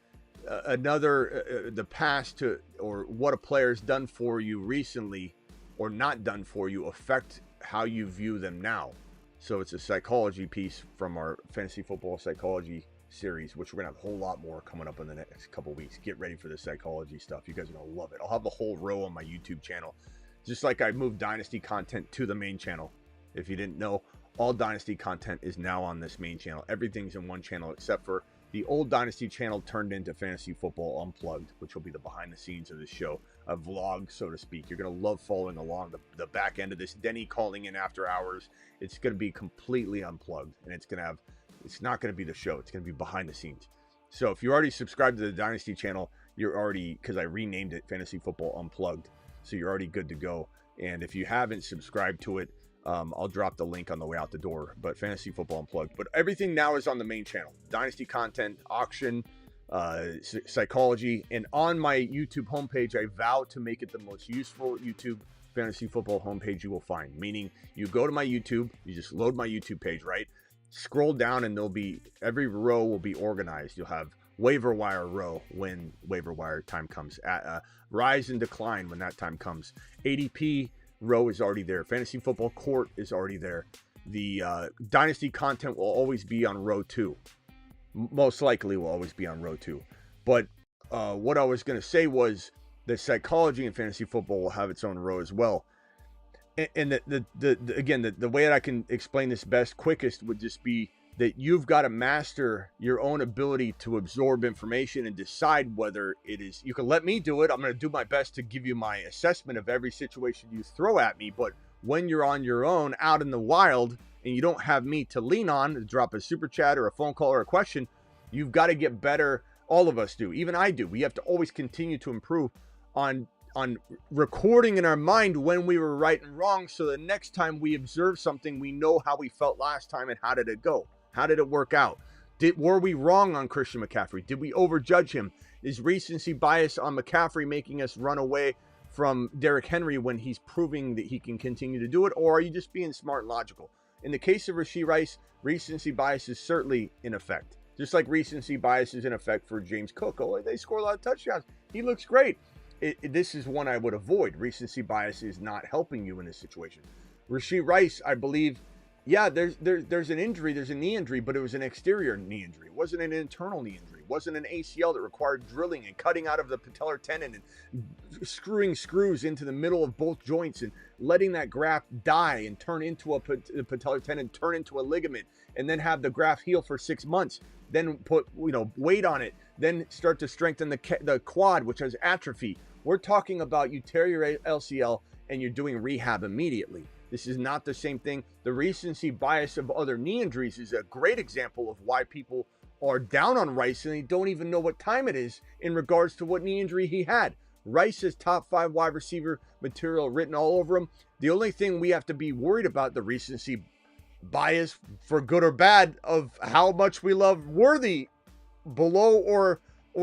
the past to, or what a player's done for you recently or not done for you, affect how you view them now. So it's a psychology piece from our fantasy football psychology series, which we're gonna have a whole lot more coming up in the next couple weeks. Get ready for the psychology stuff. You guys are gonna love it. I'll have a whole row on my YouTube channel, just like I moved Dynasty content to the main channel. If you didn't know, all Dynasty content is now on this main channel. Everything's in one channel except for the old Dynasty channel turned into Fantasy Football Unplugged, which will be the behind the scenes of the show, a vlog, so to speak. You're going to love following along the back end of this. Denny calling in after hours. It's going to be completely unplugged, and it's not going to be the show. It's going to be behind the scenes. So if you're already subscribed to the Dynasty channel, you're already, because I renamed it Fantasy Football Unplugged, so you're already good to go. And if you haven't subscribed to it, I'll drop the link on the way out the door, but Fantasy Football Unplugged. But everything now is on the main channel. Dynasty content, auction, psychology. And on my YouTube homepage, I vow to make it the most useful YouTube fantasy football homepage you will find. Meaning, you go to my YouTube, you just load my YouTube page, right? Scroll down and every row will be organized. You'll have waiver wire row when waiver wire time comes. Rise and decline when that time comes. ADP row is already there. Fantasy football court is already there. The dynasty content will always be on row 2. Most likely will always be on row 2. But what I was going to say was the psychology in fantasy football will have its own row as well. And the way that I can explain this quickest would just be that you've got to master your own ability to absorb information and decide whether it is. You can let me do it. I'm going to do my best to give you my assessment of every situation you throw at me. But when you're on your own out in the wild and you don't have me to lean on, to drop a super chat or a phone call or a question, you've got to get better. All of us do. Even I do. We have to always continue to improve on recording in our mind when we were right and wrong, so the next time we observe something, we know how we felt last time and how did it go. How did it work out? Were we wrong on Christian McCaffrey? Did we overjudge him? Is recency bias on McCaffrey making us run away from Derrick Henry when he's proving that he can continue to do it? Or are you just being smart and logical? In the case of Rashee Rice, recency bias is certainly in effect. Just like recency bias is in effect for James Cook. Oh, they score a lot of touchdowns. He looks great. This is one I would avoid. Recency bias is not helping you in this situation. Rashee Rice, I believe, yeah, there's an injury, there's a knee injury, but it was an exterior knee injury. It wasn't an internal knee injury. It wasn't an ACL that required drilling and cutting out of the patellar tendon and screwing screws into the middle of both joints and letting that graft die and turn into a patellar tendon, turn into a ligament, and then have the graft heal for 6 months. Then put weight on it. Then start to strengthen the quad, which has atrophy. We're talking about you tear your LCL and you're doing rehab immediately. This is not the same thing. The recency bias of other knee injuries is a great example of why people are down on Rice and they don't even know what time it is in regards to what knee injury he had. Rice is top 5 wide receiver material written all over him. The only thing we have to be worried about, the recency bias, for good or bad, of how much we love Worthy below or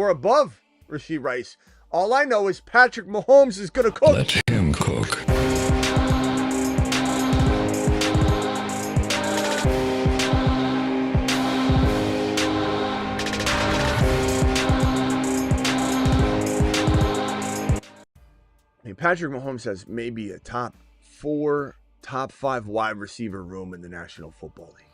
above Rashee Rice. All I know is Patrick Mahomes is going to cook. Let him cook. Patrick Mahomes has maybe a top 4, top 5 wide receiver room in the National Football League.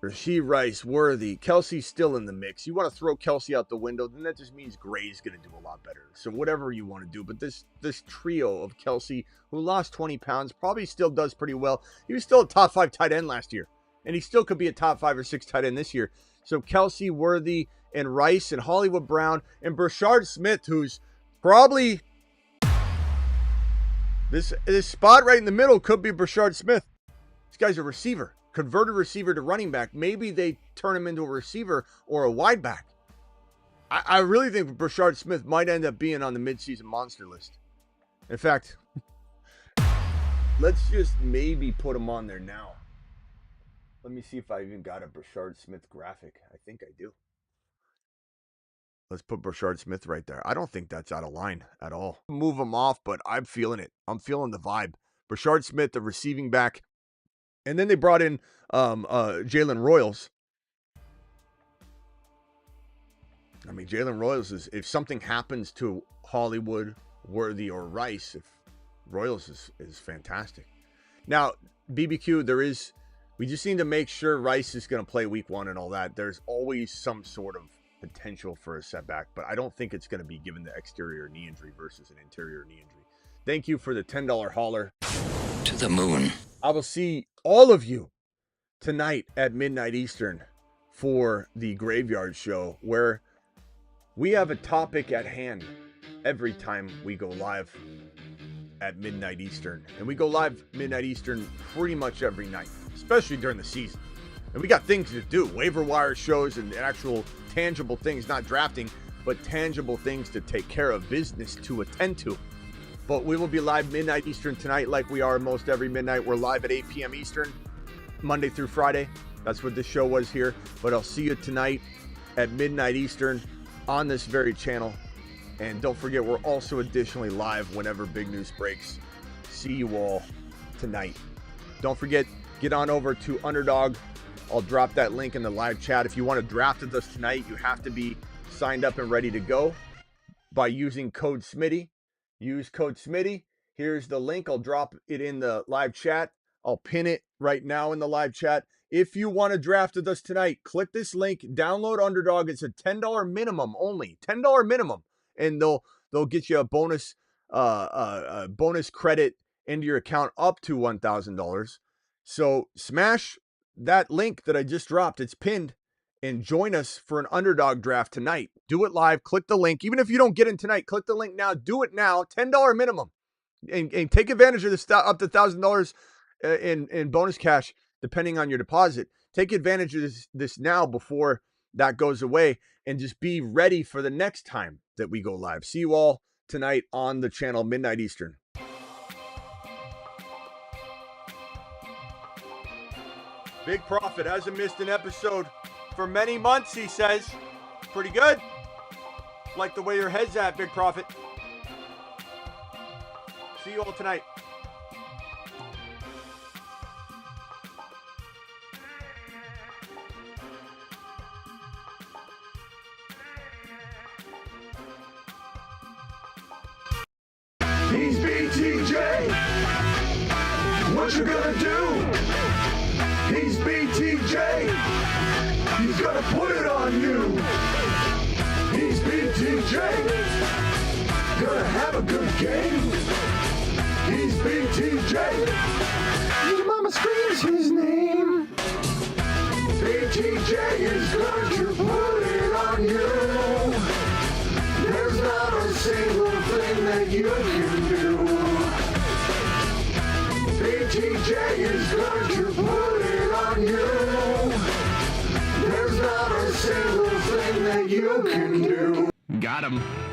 Rashee Rice, Worthy, Kelsey's still in the mix. You want to throw Kelsey out the window, then that just means Gray's going to do a lot better. So whatever you want to do. But this trio of Kelsey, who lost 20 pounds, probably still does pretty well. He was still a top 5 tight end last year. And he still could be a top 5 or 6 tight end this year. So Kelsey, Worthy, and Rice, and Hollywood Brown, and Brashard Smith, who's probably... This spot right in the middle could be Brashard Smith. This guy's a receiver. Converted receiver to running back. Maybe they turn him into a receiver or a wide back. I really think Brashard Smith might end up being on the midseason monster list. In fact, let's just maybe put him on there now. Let me see if I even got a Brashard Smith graphic. I think I do. Let's put Brashard Smith right there. I don't think that's out of line at all. Move him off, but I'm feeling it. I'm feeling the vibe. Brashard Smith, the receiving back. And then they brought in Jalen Royals. I mean, Jalen Royals is, if something happens to Hollywood, Worthy, or Rice, if Royals is fantastic. Now, BBQ, we just need to make sure Rice is going to play week 1 and all that. There's always some sort of potential for a setback, but I don't think it's going to be given the exterior knee injury versus an interior knee injury. Thank you for the $10 holler. To the moon. I will see all of you tonight at midnight Eastern for the Graveyard Show, where we have a topic at hand every time we go live at midnight Eastern. And we go live midnight Eastern pretty much every night, especially during the season. And we got things to do, waiver wire shows and actual tangible things, not drafting, but tangible things to take care of, business to attend to. But we will be live midnight Eastern tonight like we are most every midnight. We're live at 8 p.m. Eastern, Monday through Friday. That's what this show was here. But I'll see you tonight at midnight Eastern on this very channel. And don't forget, we're also additionally live whenever big news breaks. See you all tonight. Don't forget, get on over to Underdog. I'll drop that link in the live chat. If you want to draft with us tonight, you have to be signed up and ready to go by using code Smitty. Use code Smitty. Here's the link. I'll drop it in the live chat. I'll pin it right now in the live chat. If you want to draft with us tonight, click this link, download Underdog. It's a $10 minimum only, $10 minimum. And they'll get you a bonus credit into your account up to $1,000. So smash that link that I just dropped. It's pinned, and join us for an Underdog draft tonight. Do it live. Click the link. Even if you don't get in tonight, click the link now. Do it now. $10 minimum. And take advantage of this up to $1,000 in bonus cash, depending on your deposit. Take advantage of this now before that goes away, and just be ready for the next time that we go live. See you all tonight on the channel, midnight Eastern. Big Prophet hasn't missed an episode for many months, he says. Pretty good. Like the way your head's at, Big Prophet. See you all tonight. He's BTJ. what you gonna do? He's BTJ. He's gonna put it on you. He's BTJ. Gonna have a good game. He's BTJ. Your mama screams his name. BTJ is going to put it on you. There's not a single thing that you can do. BTJ is going to put it on you. There's not a single thing that you can do. Got him.